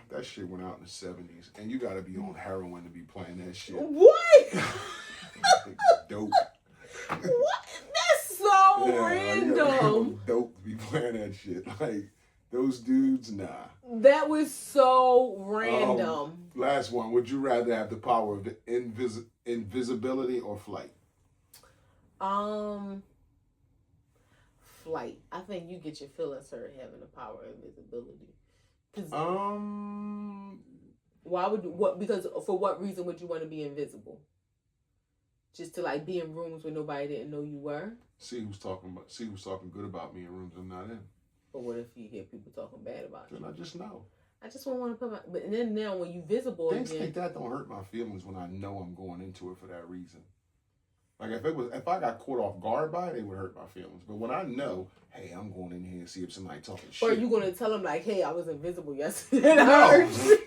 that shit went out in the 70s. And you got to be on heroin to be playing that shit. What? Dope. What? That's so random. Dope to be playing that shit. Like, those dudes, nah. That was so random. Last one. Would you rather have the power of the invisibility or flight? Flight. I think you get your feelings hurt having the power of invisibility. Why would because for what reason would you want to be invisible? Just to like be in rooms where nobody didn't know you were? See who's talking good about me in rooms I'm not in. But what if you hear people talking bad about you? Then I just know. I just don't want to put but then now when you visible things again, like that don't hurt my feelings when I know I'm going into it for that reason. Like if I got caught off guard by it, it would hurt my feelings. But when I know, hey, I'm going in here and see if somebody talking shit. Or are you going to tell them like, hey, I was invisible yesterday and I heard you.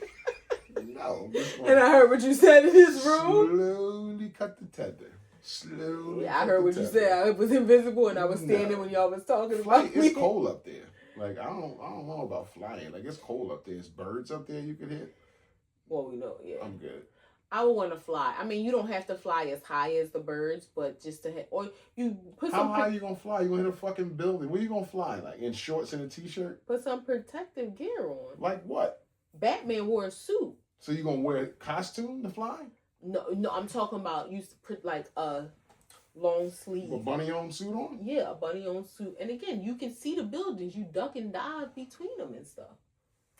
No. And I heard what you said in this room. Slowly cut the tether. Slowly. Yeah, I heard what you said. I was invisible and I was standing when y'all was talking about me. It's cold up there. Like I don't know about flying. Like it's cold up there. It's birds up there you could hit. Well, we know, yeah. I'm good. I would want to fly. I mean, you don't have to fly as high as the birds, but just to have, or you put How some. high are you gonna fly? You gonna hit a fucking building? Where you gonna fly? Like in shorts and a t-shirt? Put some protective gear on. Like what? Batman wore a suit. So you gonna wear a costume to fly? No, I'm talking about you put like a long sleeve. A bunny on suit on? Yeah, a bunny on suit. And again, you can see the buildings. You duck and dive between them and stuff.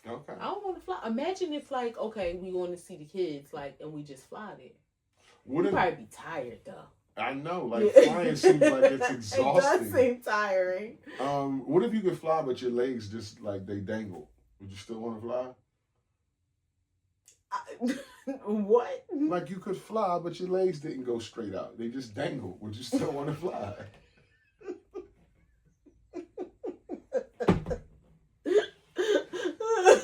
Okay. I don't want to fly. Imagine if like, okay, we going to see the kids, like, and we just fly there. You'd probably be tired though. I know, like flying seems like it's exhausting. It does seem tiring. What if you could fly but your legs just like they dangle? Would you still want to fly? What? Like you could fly but your legs didn't go straight out. They just dangle. Would you still want to fly?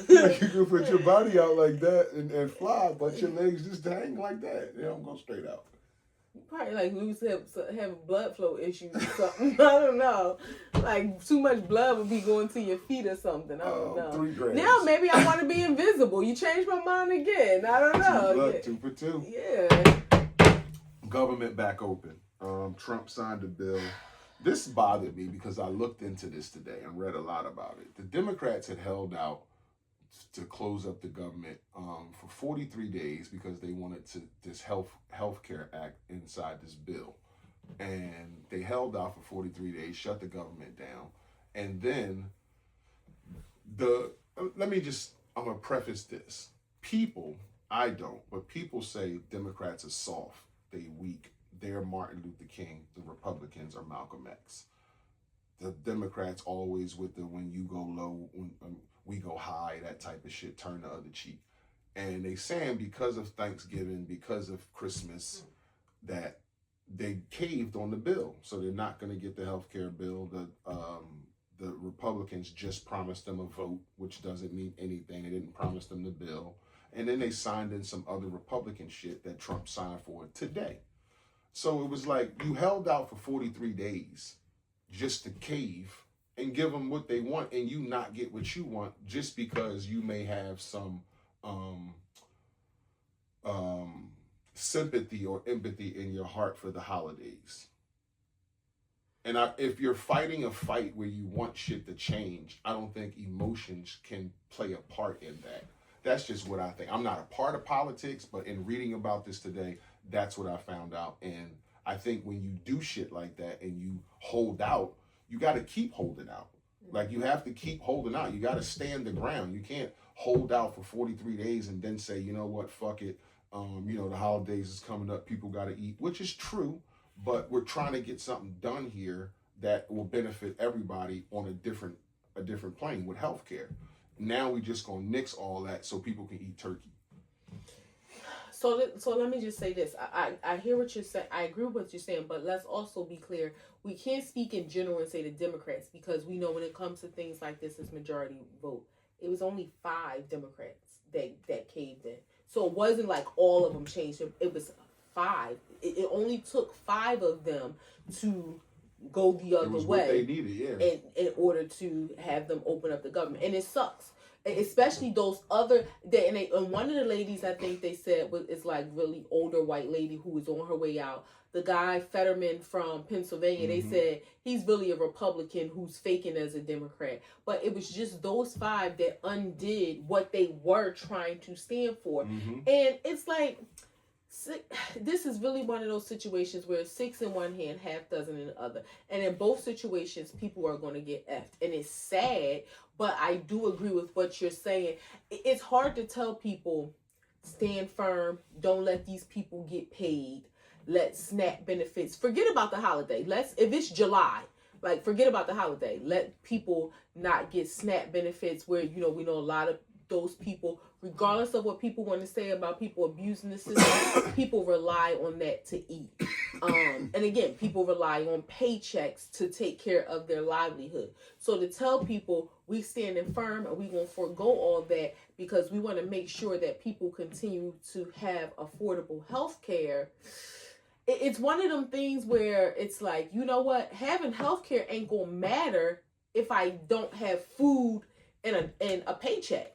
Like you could put your body out like that and fly, but your legs just hang like that. They don't go straight out. Probably like have blood flow issues or something. I don't know. Like too much blood would be going to your feet or something. I don't know. 3 grams. Now maybe I want to be invisible. You changed my mind again. I don't know. 2 for 2. Yeah. Government back open. Trump signed a bill. This bothered me because I looked into this today and read a lot about it. The Democrats had held out to close up the government for 43 days because they wanted this healthcare act inside this bill, and they held out for 43 days, shut the government down, and then I'm gonna preface this. I don't, but people say Democrats are soft, they weak. They're Martin Luther King. The Republicans are Malcolm X. The Democrats always with the when you go low, when we go high, that type of shit, turn the other cheek. And they saying because of Thanksgiving, because of Christmas, that they caved on the bill. So they're not going to get the health care bill. The Republicans just promised them a vote, which doesn't mean anything. They didn't promise them the bill. And then they signed in some other Republican shit that Trump signed for today. So it was like you held out for 43 days just to cave and give them what they want, and you not get what you want just because you may have some sympathy or empathy in your heart for the holidays. And if you're fighting a fight where you want shit to change, I don't think emotions can play a part in that. That's just what I think. I'm not a part of politics, but in reading about this today, that's what I found out. And I think when you do shit like that and you hold out, you got to keep holding out. Like you have to keep holding out. You got to stand the ground. You can't hold out for 43 days and then say, you know what, fuck it. The holidays is coming up. People got to eat, which is true. But we're trying to get something done here that will benefit everybody on a different plane with healthcare. Now we just gonna nix all that so people can eat turkey. So let me just say this. I hear what you're saying. I agree with what you're saying, but let's also be clear. We can't speak in general and say the Democrats, because we know when it comes to things like this, it's majority vote. It was only 5 Democrats that caved in. So it wasn't like all of them changed. It was 5. It only took 5 of them to go the other way. What they needed, yeah. In order to have them open up the government. And it sucks. Especially those other, and one of the ladies I think they said is like really older white lady who was on her way out. The guy Fetterman from Pennsylvania, they said he's really a Republican who's faking as a Democrat. But it was just those 5 that undid what they were trying to stand for. And it's like, this is really one of those situations where 6 in one hand, half dozen in the other. And in both situations, people are going to get effed. And it's sad, but I do agree with what you're saying. It's hard to tell people, stand firm, don't let these people get paid, let SNAP benefits, forget about the holiday. If it's July, like forget about the holiday. Let people not get SNAP benefits where, we know a lot of those people, regardless of what people want to say about people abusing the system, people rely on that to eat. And again, people rely on paychecks to take care of their livelihood. So to tell people we standing firm and we going to forego all that because we want to make sure that people continue to have affordable health care, it's one of them things where it's like, you know what, having health care ain't going to matter if I don't have food and a paycheck.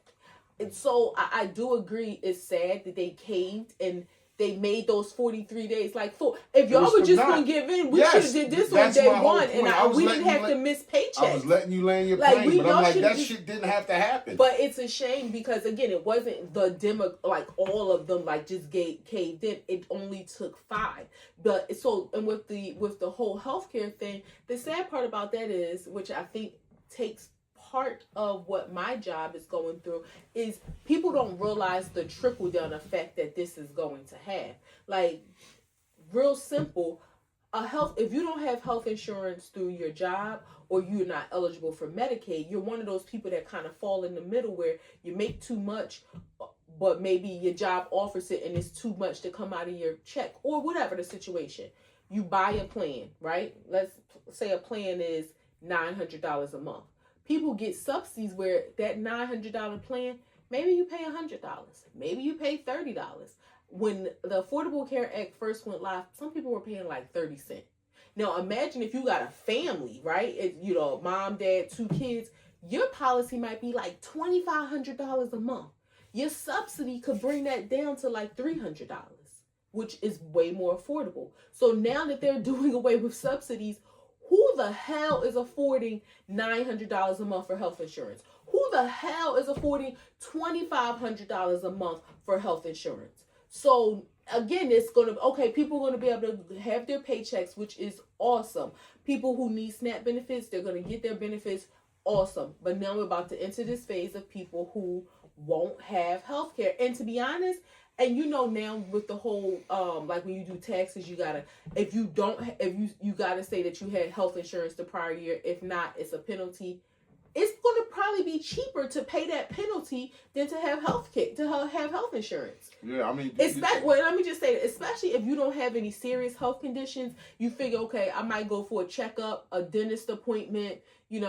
And so I do agree it's sad that they caved, and they made those 43 days. Like, if y'all were just going to give in, we should have did this on day one, and we didn't have to miss paychecks. I was letting you land your plane, but I'm like, that shit didn't have to happen. But it's a shame because, again, it wasn't the demo, like, all of them, like, just caved in. It only took 5. But, and with the whole healthcare thing, the sad part about that is, which I think takes part of what my job is going through, is people don't realize the trickle down effect that this is going to have. Like, real simple, if you don't have health insurance through your job, or you're not eligible for Medicaid, you're one of those people that kind of fall in the middle where you make too much, but maybe your job offers it and it's too much to come out of your check, or whatever the situation. You buy a plan, right? Let's say a plan is $900 a month. People get subsidies where that $900 plan, maybe you pay $100, maybe you pay $30. When the Affordable Care Act first went live, some people were paying like 30 cents. Now imagine if you got a family, right? Mom, dad, 2 kids, your policy might be like $2,500 a month. Your subsidy could bring that down to like $300, which is way more affordable. So now that they're doing away with subsidies, who the hell is affording $900 a month for health insurance? Who the hell is affording $2,500 a month for health insurance? So again, it's going to, people are going to be able to have their paychecks, which is awesome. People who need SNAP benefits, they're going to get their benefits, awesome. But now we're about to enter this phase of people who won't have health care. And to be honest, and now with the whole, like when you do taxes, you gotta, you gotta say that you had health insurance the prior year. If not, it's a penalty. It's going to probably be cheaper to pay that penalty than to have health insurance. Yeah, I mean, let me just say that, especially if you don't have any serious health conditions, you figure, okay, I might go for a checkup, a dentist appointment, get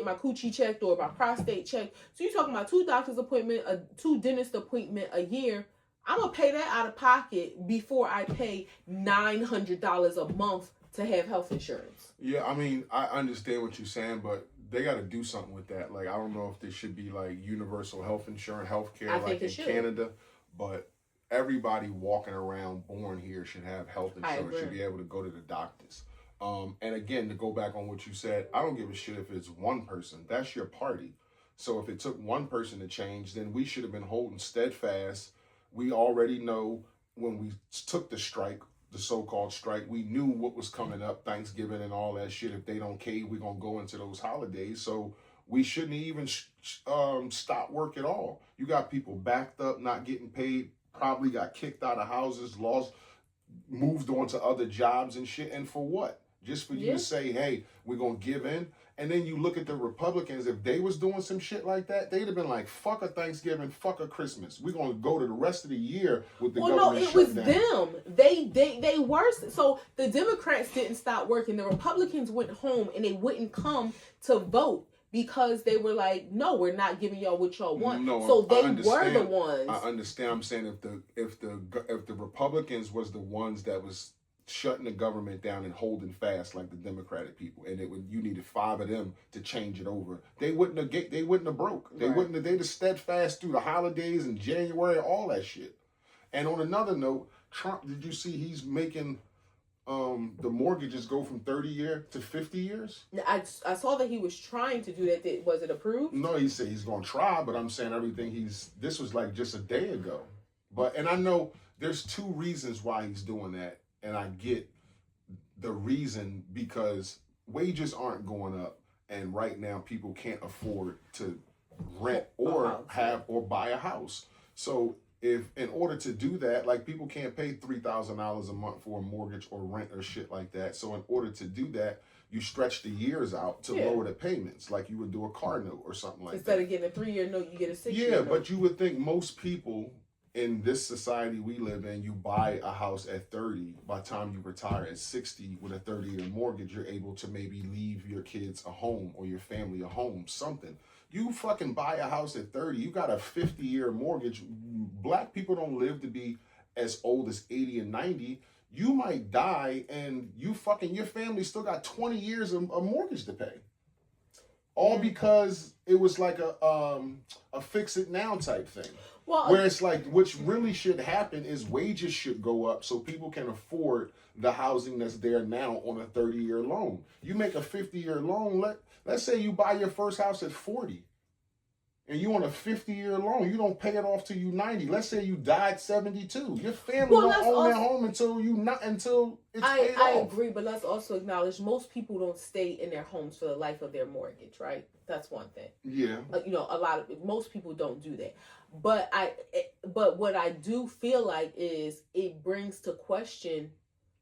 my coochie checked or my prostate checked. So you're talking about 2 doctor's appointment, 2 dentist appointment a year. I'm gonna pay that out of pocket before I pay $900 a month to have health insurance. Yeah, I mean, I understand what you're saying, but they got to do something with that. Like, I don't know if there should be like universal health insurance, healthcare, like in Canada, but everybody walking around born here should have health insurance, should be able to go to the doctors. And again, to go back on what you said, I don't give a shit if it's one person. That's your party. So if it took one person to change, then we should have been holding steadfast. We already know when we took the strike, the so-called strike, we knew what was coming up, Thanksgiving and all that shit. If they don't cave, we're going to go into those holidays. So we shouldn't even stop work at all. You got people backed up, not getting paid, probably got kicked out of houses, moved on to other jobs and shit. And for what? Just for you to say, hey, we're going to give in. And then you look at the Republicans, if they was doing some shit like that, they'd have been like, fuck a Thanksgiving, fuck a Christmas. We're going to go to the rest of the year with the government shutdown. No, it was them. They were. So the Democrats didn't stop working. The Republicans went home and they wouldn't come to vote because they were like, no, we're not giving y'all what y'all want. No, so they were the ones. I understand. I'm saying if the Republicans was the ones that was shutting the government down and holding fast like the Democratic people, and you needed 5 of them to change it over, they wouldn't have broke. They'd have steadfast through the holidays in January, all that shit. And on another note, Trump, did you see he's making the mortgages go from 30 years to 50 years? I saw that he was trying to do that. Was it approved? No, he said he's going to try, but I'm saying this was like just a day ago. And I know there's 2 reasons why he's doing that. And I get the reason, because wages aren't going up, and right now people can't afford to rent or buy a house. So if in order to do that, like, people can't pay $3,000 a month for a mortgage or rent or shit like that. So in order to do that, you stretch the years out to lower the payments, like you would do a car note or something like Instead that. of getting a 3-year note, you get a 6-year note. Yeah, but you would think most people in this society we live in, you buy a house at 30. By the time you retire at 60 with a 30-year mortgage, you're able to maybe leave your kids a home or your family a home, something. You fucking buy a house at 30, you got a 50-year mortgage. Black people don't live to be as old as 80 and 90. You might die and your family still got 20 years of mortgage to pay. All because it was like a fix it now type thing. Well, Where it's like, what really should happen is wages should go up so people can afford the housing that's there now on a 30-year loan. You make a 50-year loan, let's say you buy your first house at 40 and you on a 50-year loan, you don't pay it off till you 90. Let's say you died 72. Your family don't own their home until it's paid I off. agree, but let's also acknowledge most people don't stay in their homes for the life of their mortgage, right? That's one thing. Yeah. Most people don't do that. But what I do feel like is it brings to question,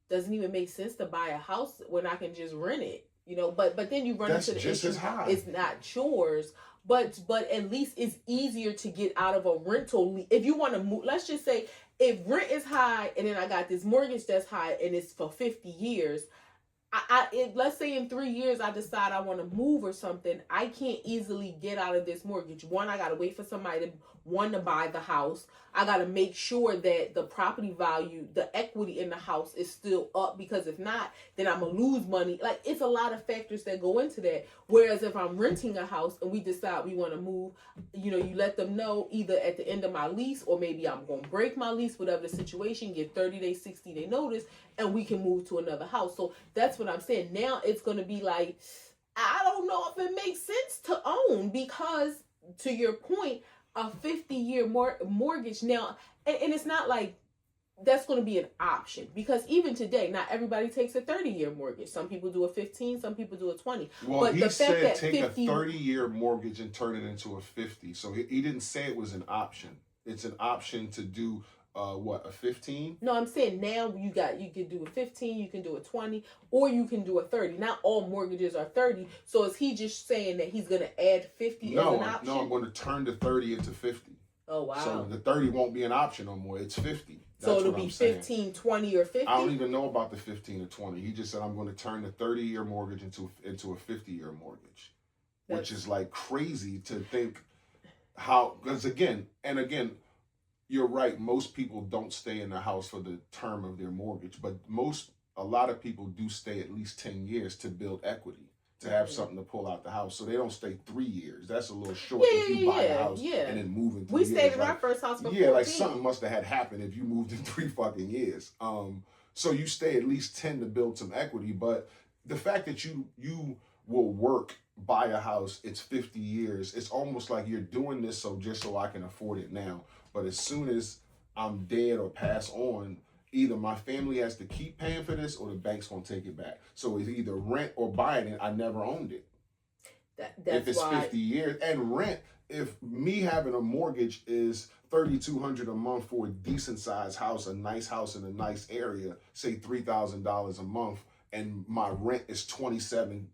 doesn't even make sense to buy a house when I can just rent it, but then you run into the just issue, as high. It's not yours, but at least it's easier to get out of a rental. If you want to move, let's just say if rent is high and then I got this mortgage that's high and it's for 50 years, let's say in 3 years I decide I want to move or something, I can't easily get out of this mortgage. One, I got to wait for somebody to buy the house. I got to make sure that the property value, the equity in the house is still up, because if not, then I'm going to lose money. Like, it's a lot of factors that go into that. Whereas if I'm renting a house and we decide we want to move, you let them know either at the end of my lease, or maybe I'm going to break my lease, whatever the situation, give 30-day, 60-day notice, and we can move to another house. So that's what I'm saying. Now it's going to be like, I don't know if it makes sense to own, because to your point, a 50-year mortgage now, and it's not like that's going to be an option, because even today, not everybody takes a 30-year mortgage. Some people do a 15, some people do a 20. Well, but he the fact said that take a 30-year mortgage and turn it into a 50. So he didn't say it was an option. It's an option to do a 15? No, I'm saying now you can do a 15, you can do a 20, or you can do a 30. Not all mortgages are 30. So is he just saying that he's going to add 50 as an option? No, I'm going to turn the 30 into 50. Oh, wow. So the 30 won't be an option no more. It's 50. So it'll be 15, 20, or 50? I don't even know about the 15 or 20. He just said, I'm going to turn the 30-year mortgage into a 50-year mortgage. Which is like crazy to think how, because again, you're right. Most people don't stay in their house for the term of their mortgage, but a lot of people do stay at least 10 years to build equity, to have something to pull out the house. So they don't stay 3 years. That's a little short if you buy a house and then move in 3 years. We stayed in our first house for 14. Yeah, like something must have had happened if you moved in 3 fucking years. So you stay at least 10 to build some equity, but the fact that you will work, buy a house, it's 50 years. It's almost like you're doing this so I can afford it now. But as soon as I'm dead or pass on, either my family has to keep paying for this or the bank's going to take it back. So it's either rent or buying it. I never owned it. That's if it's 50 years. And rent, if me having a mortgage is $3,200 a month for a decent sized house, a nice house in a nice area, say $3,000 a month, and my rent is $27,000,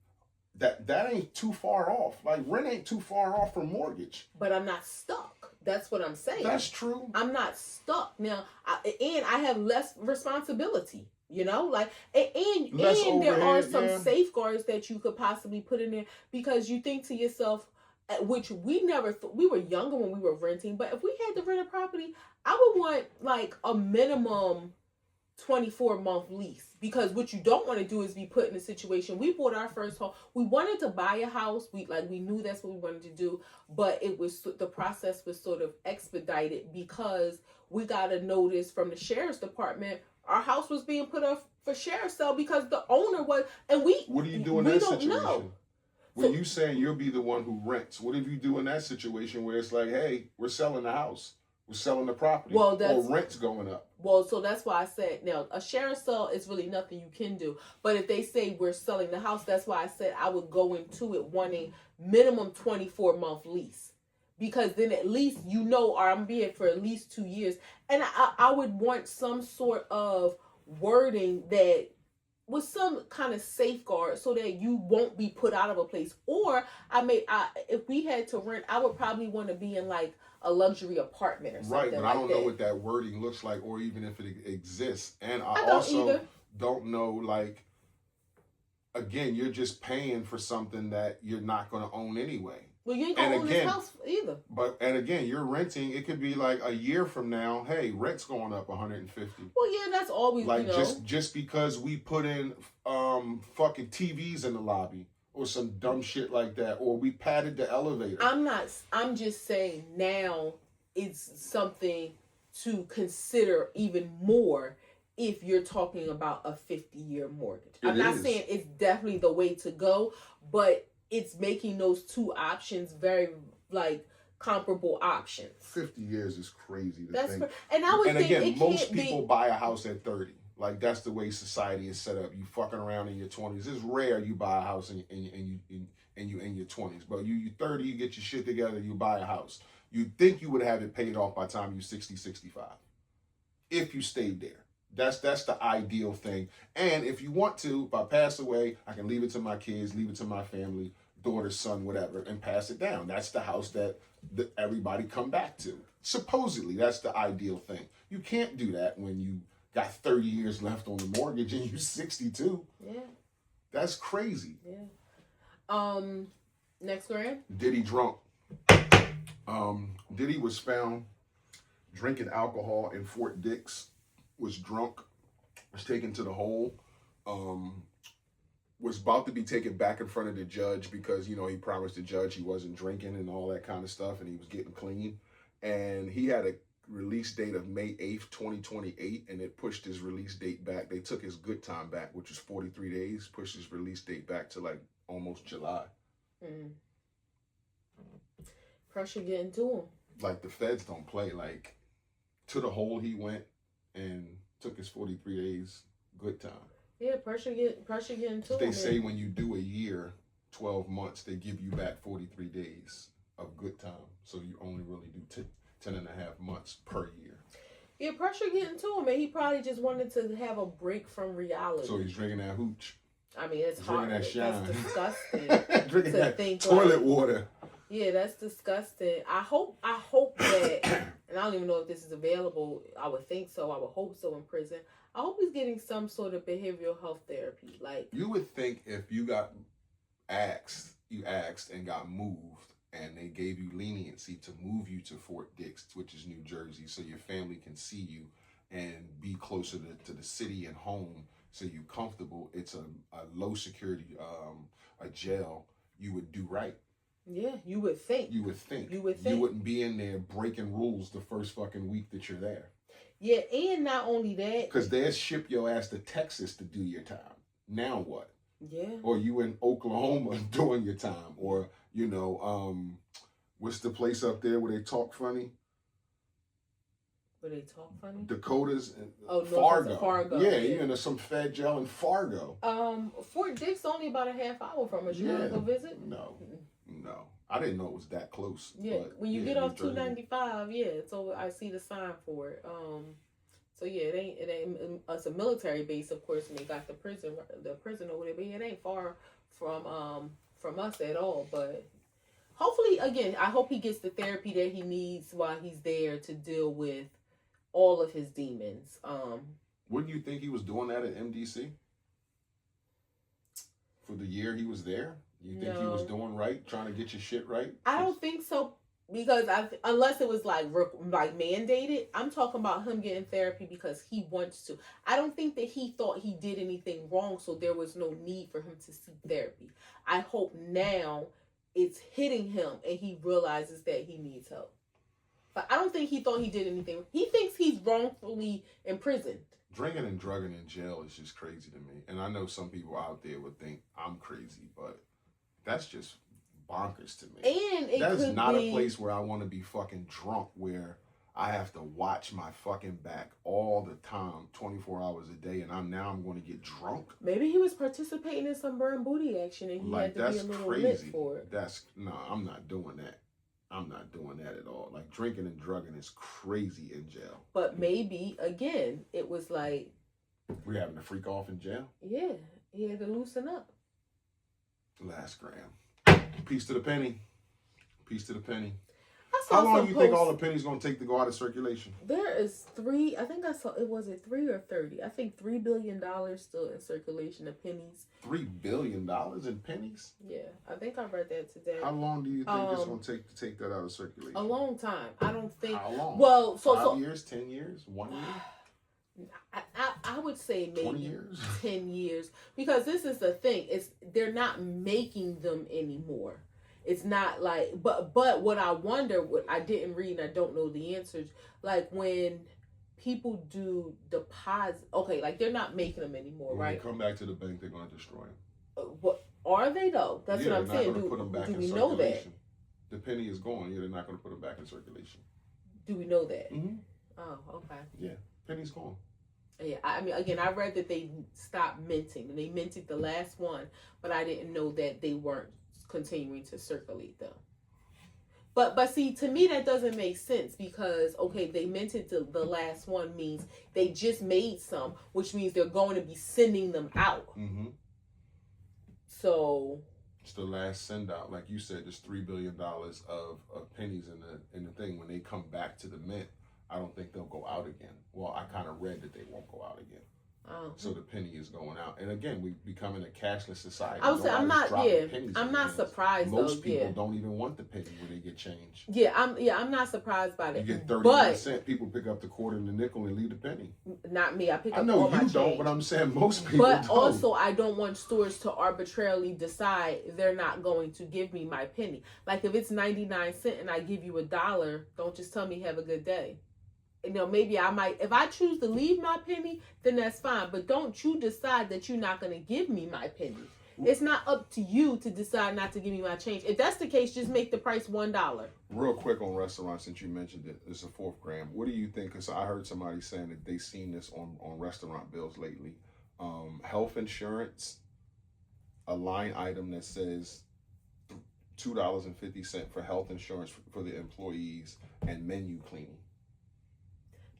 that ain't too far off. Like, rent ain't too far off from mortgage. But I'm not stuck. That's what I'm saying. That's true. I'm not stuck now, and I have less responsibility. Like, and there are some safeguards that you could possibly put in there, because you think to yourself, which we never we were younger when we were renting, but if we had to rent a property, I would want like a minimum 24-month lease, because what you don't want to do is be put in a situation. We bought our first home. We wanted to buy a house. We knew that's what we wanted to do, but the process was sort of expedited because we got a notice from the sheriff's department. Our house was being put up for sheriff's sale because the owner was, and we. What do you do in that situation? Know. When you saying you'll be the one who rents, what if you do in that situation where it's like, hey, we're selling the house, we're selling the property, or rent's going up? Well, so that's why I said, now, a sheriff's sale is really nothing you can do. But if they say we're selling the house, that's why I said I would go into it wanting minimum 24-month lease. Because then at least or I'm being for at least 2 years. And I would want some sort of wording that with some kind of safeguard so that you won't be put out of a place. Or if we had to rent, I would probably want to be in like a luxury apartment or something. Right, but like I don't know what that wording looks like, or even if it exists. And I also don't know, like, again, you're just paying for something that you're not going to own anyway. Well, you ain't going to own this house either. And again, you're renting. It could be like a year from now, hey, rent's going up $150. Well, yeah, that's always, like, just because we put in fucking TVs in the lobby or some dumb shit like that, or we padded the elevator. I'm just saying now it's something to consider even more if you're talking about a 50-year mortgage. I'm not saying it's definitely the way to go, but it's making those two options very like comparable options. 50 years is crazy to think. And I would think again, most people buy a house at 30. Like, that's the way society is set up. You fucking around in your 20s. It's rare you buy a house and you in your 20s. But you 30, you get your shit together, you buy a house. You think you would have it paid off by the time you're 60, 65. If you stayed there. That's the ideal thing. And if you want to, if I pass away, I can leave it to my kids, leave it to my family, daughter, son, whatever, and pass it down. That's the house that everybody come back to. Supposedly, that's the ideal thing. You can't do that when you got 30 years left on the mortgage and you're 62. Yeah. That's crazy. Yeah. Next grand. Diddy drunk. Diddy was found drinking alcohol in Fort Dix, was drunk, was taken to the hole, was about to be taken back in front of the judge because, he promised the judge he wasn't drinking and all that kind of stuff, and he was getting clean. And he had a release date of May 8th, 2028, and it pushed his release date back. They took his good time back, which was 43 days, pushed his release date back to like almost July. Pressure getting to him. Like, the feds don't play. Like, to the hole he went and took his 43 days good time. Yeah, pressure getting to him. They say when you do a year, 12 months, they give you back 43 days of good time. So you only really do 10 and a half months per year. Yeah, pressure getting to him, and he probably just wanted to have a break from reality. So he's drinking that hooch. I mean, it's hard. That shine. That's disgusting. Drinking to that think toilet water. Yeah, that's disgusting. I hope that, and I don't even know if this is available. I would think so. I would hope so in prison. I hope he's getting some sort of behavioral health therapy. Like, you would think if you got asked and got moved, and they gave you leniency to move you to Fort Dix, which is New Jersey, so your family can see you and be closer to the city and home, so you're comfortable. It's a low security, a jail. You would do right. Yeah, you would think. You would think. You would think. You wouldn't be in there breaking rules the first fucking week that you're there. Yeah, and not only that. Because they'll ship your ass to Texas to do your time. Now what? Yeah. Or you in Oklahoma doing your time. Or, what's the place up there where they talk funny? Where they talk funny? Dakotas and Fargo. Yeah, you're in some fed jail in Fargo. Fort Dix only about a half hour from us. You want to go visit? No. I didn't know it was that close. Yeah, when you get off 295, so I see the sign for it. So yeah, it ain't. It's a military base, of course, and they got the prison over there, but it ain't far from us at all. But hopefully, again, I hope he gets the therapy that he needs while he's there to deal with all of his demons. Wouldn't you think he was doing that at MDC for the year he was there? You think he was doing right, trying to get your shit right? I don't think so, because unless it was like mandated. I'm talking about him getting therapy because he wants to. I don't think that he thought he did anything wrong, so there was no need for him to seek therapy. I hope now it's hitting him and he realizes that he needs help. But I don't think he thought he did anything. He thinks he's wrongfully imprisoned. Drinking and drugging in jail is just crazy to me. And I know some people out there would think I'm crazy, but that's just bonkers to me. And that is not a place where I want to be fucking drunk, where I have to watch my fucking back all the time, 24 hours a day, and I'm going to get drunk. Maybe he was participating in some burn booty action and he had to be a little lit for it. I'm not doing that. I'm not doing that at all. Like, drinking and drugging is crazy in jail. But maybe, again, it was like... We're having to freak off in jail? Yeah, he had to loosen up. Last gram. Piece to the penny. Piece to the penny. How long do you think all the pennies going to take to go out of circulation? There is 3, I think I saw, it was it 3 or 30? I think $3 billion still in circulation of pennies. $3 billion in pennies? Yeah, I think I read that today. How long do you think it's going to take to take that out of circulation? A long time. I don't think. How long? Well, 5 years, 10 years, 1 year? I would say maybe 20 years? 10 years. Because this is the thing. They're not making them anymore. It's not like, but what I wonder, what I didn't read and I don't know the answers, like when people do deposit, okay, like they're not making them anymore, when right? they come back to the bank, they're going to destroy them. What are they though? That's what I'm saying. They're not going to put them back do in we circulation. know that? The penny is gone. Yeah, they're not going to put them back in circulation. Do we know that? Mm-hmm. Oh, okay. Yeah, penny's gone. Yeah, I mean, again, I read that they stopped minting and they minted the last one, but I didn't know that they weren't continuing to circulate them. But see, to me that doesn't make sense because, okay, they minted the last one means they just made some, which means they're going to be sending them out. Mm-hmm. So it's the last send out. Like you said, there's $3 billion of pennies in the thing. When they come back to the mint, I don't think they'll go out again. Well, I kind of read that they won't go out again. So the penny is going out, and again, we becoming a cashless society. I would say I'm not. Yeah, I'm not surprised. Most people don't even want the penny when they get change. Yeah, I'm not surprised by that. You get 30%. People pick up the quarter and the nickel and leave the penny. Not me. I pick up. I know all you my don't, change. but I'm saying most people. But don't. also, I don't want stores to arbitrarily decide they're not going to give me my penny. Like if it's 99 cents and I give you $1, don't just tell me have a good day. You know, maybe I might, if I choose to leave my penny, then that's fine. But don't you decide that you're not going to give me my penny. It's not up to you to decide not to give me my change. If that's the case, just make the price $1. Real quick on restaurants, since you mentioned it, it's a $4 gram. What do you think? Because I heard somebody saying that they seen this on restaurant bills lately. Health insurance, a line item that says $2.50 for health insurance for the employees and menu cleaning.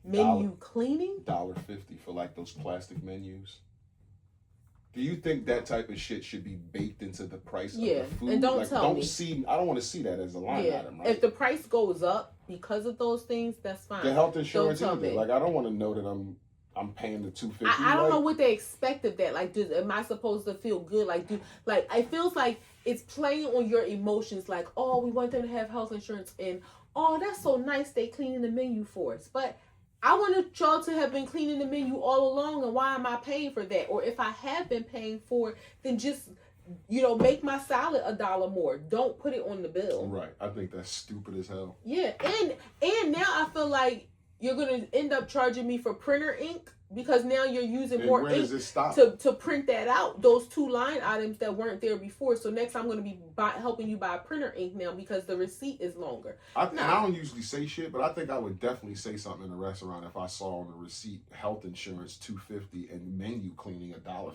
Menu cleaning? $1.50 for like those plastic menus. Do you think that type of shit should be baked into the price of the food? And don't tell me. I don't want to see that as a line item, right? If the price goes up because of those things, that's fine. The health insurance don't either. Like I don't want to know that I'm paying the $2.50. I don't know what they expect of that. Like, am I supposed to feel good? Like, it feels like it's playing on your emotions. Like, oh, we want them to have health insurance, and oh, that's so nice. They cleaning the menu for us, but I wanted y'all to have been cleaning the menu all along, and why am I paying for that? Or if I have been paying for it, then just, make my salad $1 more. Don't put it on the bill. Right. I think that's stupid as hell. Yeah, and now I feel like you're gonna end up charging me for printer ink because now you're using more ink to print that out. Those 2 line items that weren't there before. So next I'm gonna be helping you buy printer ink now because the receipt is longer. I don't usually say shit, but I think I would definitely say something in a restaurant if I saw on the receipt health insurance $2.50 and menu cleaning $1.50.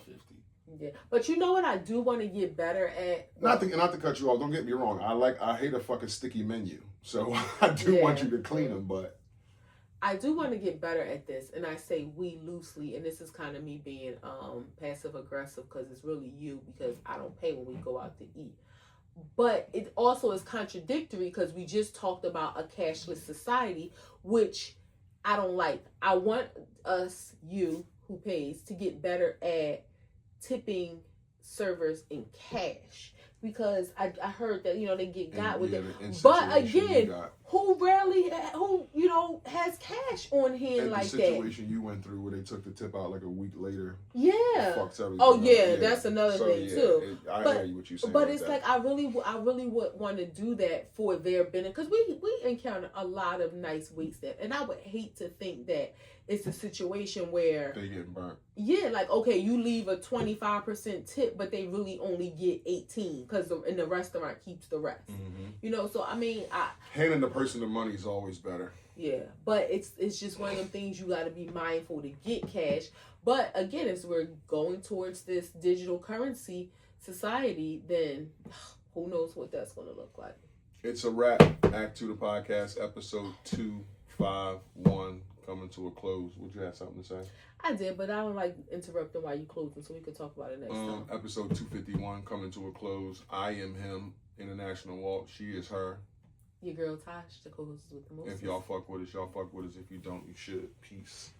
Yeah, but you know what I do want to get better at? Not to cut you off. Don't get me wrong. I hate a fucking sticky menu, so I do want you to clean them, but. I do want to get better at this, and I say we loosely, and this is kind of me being passive aggressive because it's really you because I don't pay when we go out to eat. But it also is contradictory because we just talked about a cashless society, which I don't like. I want you who pays, to get better at tipping servers in cash. Because I heard that they get got with it, but again, who has cash on hand like that? The situation you went through where they took the tip out like a week later. Yeah. Fucks everything Oh up. Yeah, that's another thing too. I hear you what you're saying. But it's like I really would want to do that for their benefit because we encounter a lot of nice wait staff, and I would hate to think that it's a situation where they get burnt. Yeah, like okay, you leave a 25% tip, but they really only get 18 because the restaurant keeps the rest. Mm-hmm. So I mean, handing the person the money is always better. Yeah, but it's just one of them things you got to be mindful to get cash. But again, as we're going towards this digital currency society, then who knows what that's going to look like. It's a wrap. Act 2 the podcast, episode 251. Coming to a close. Would you have something to say? I did, but I don't like interrupting while you closing, so we could talk about it next time. Episode 251 coming to a close. I am him, International Walt. She is her. Your girl Tosh, the co-host with the most. If y'all fuck with us, y'all fuck with us. If you don't, you should. Peace.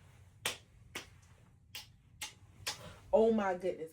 Oh my goodness.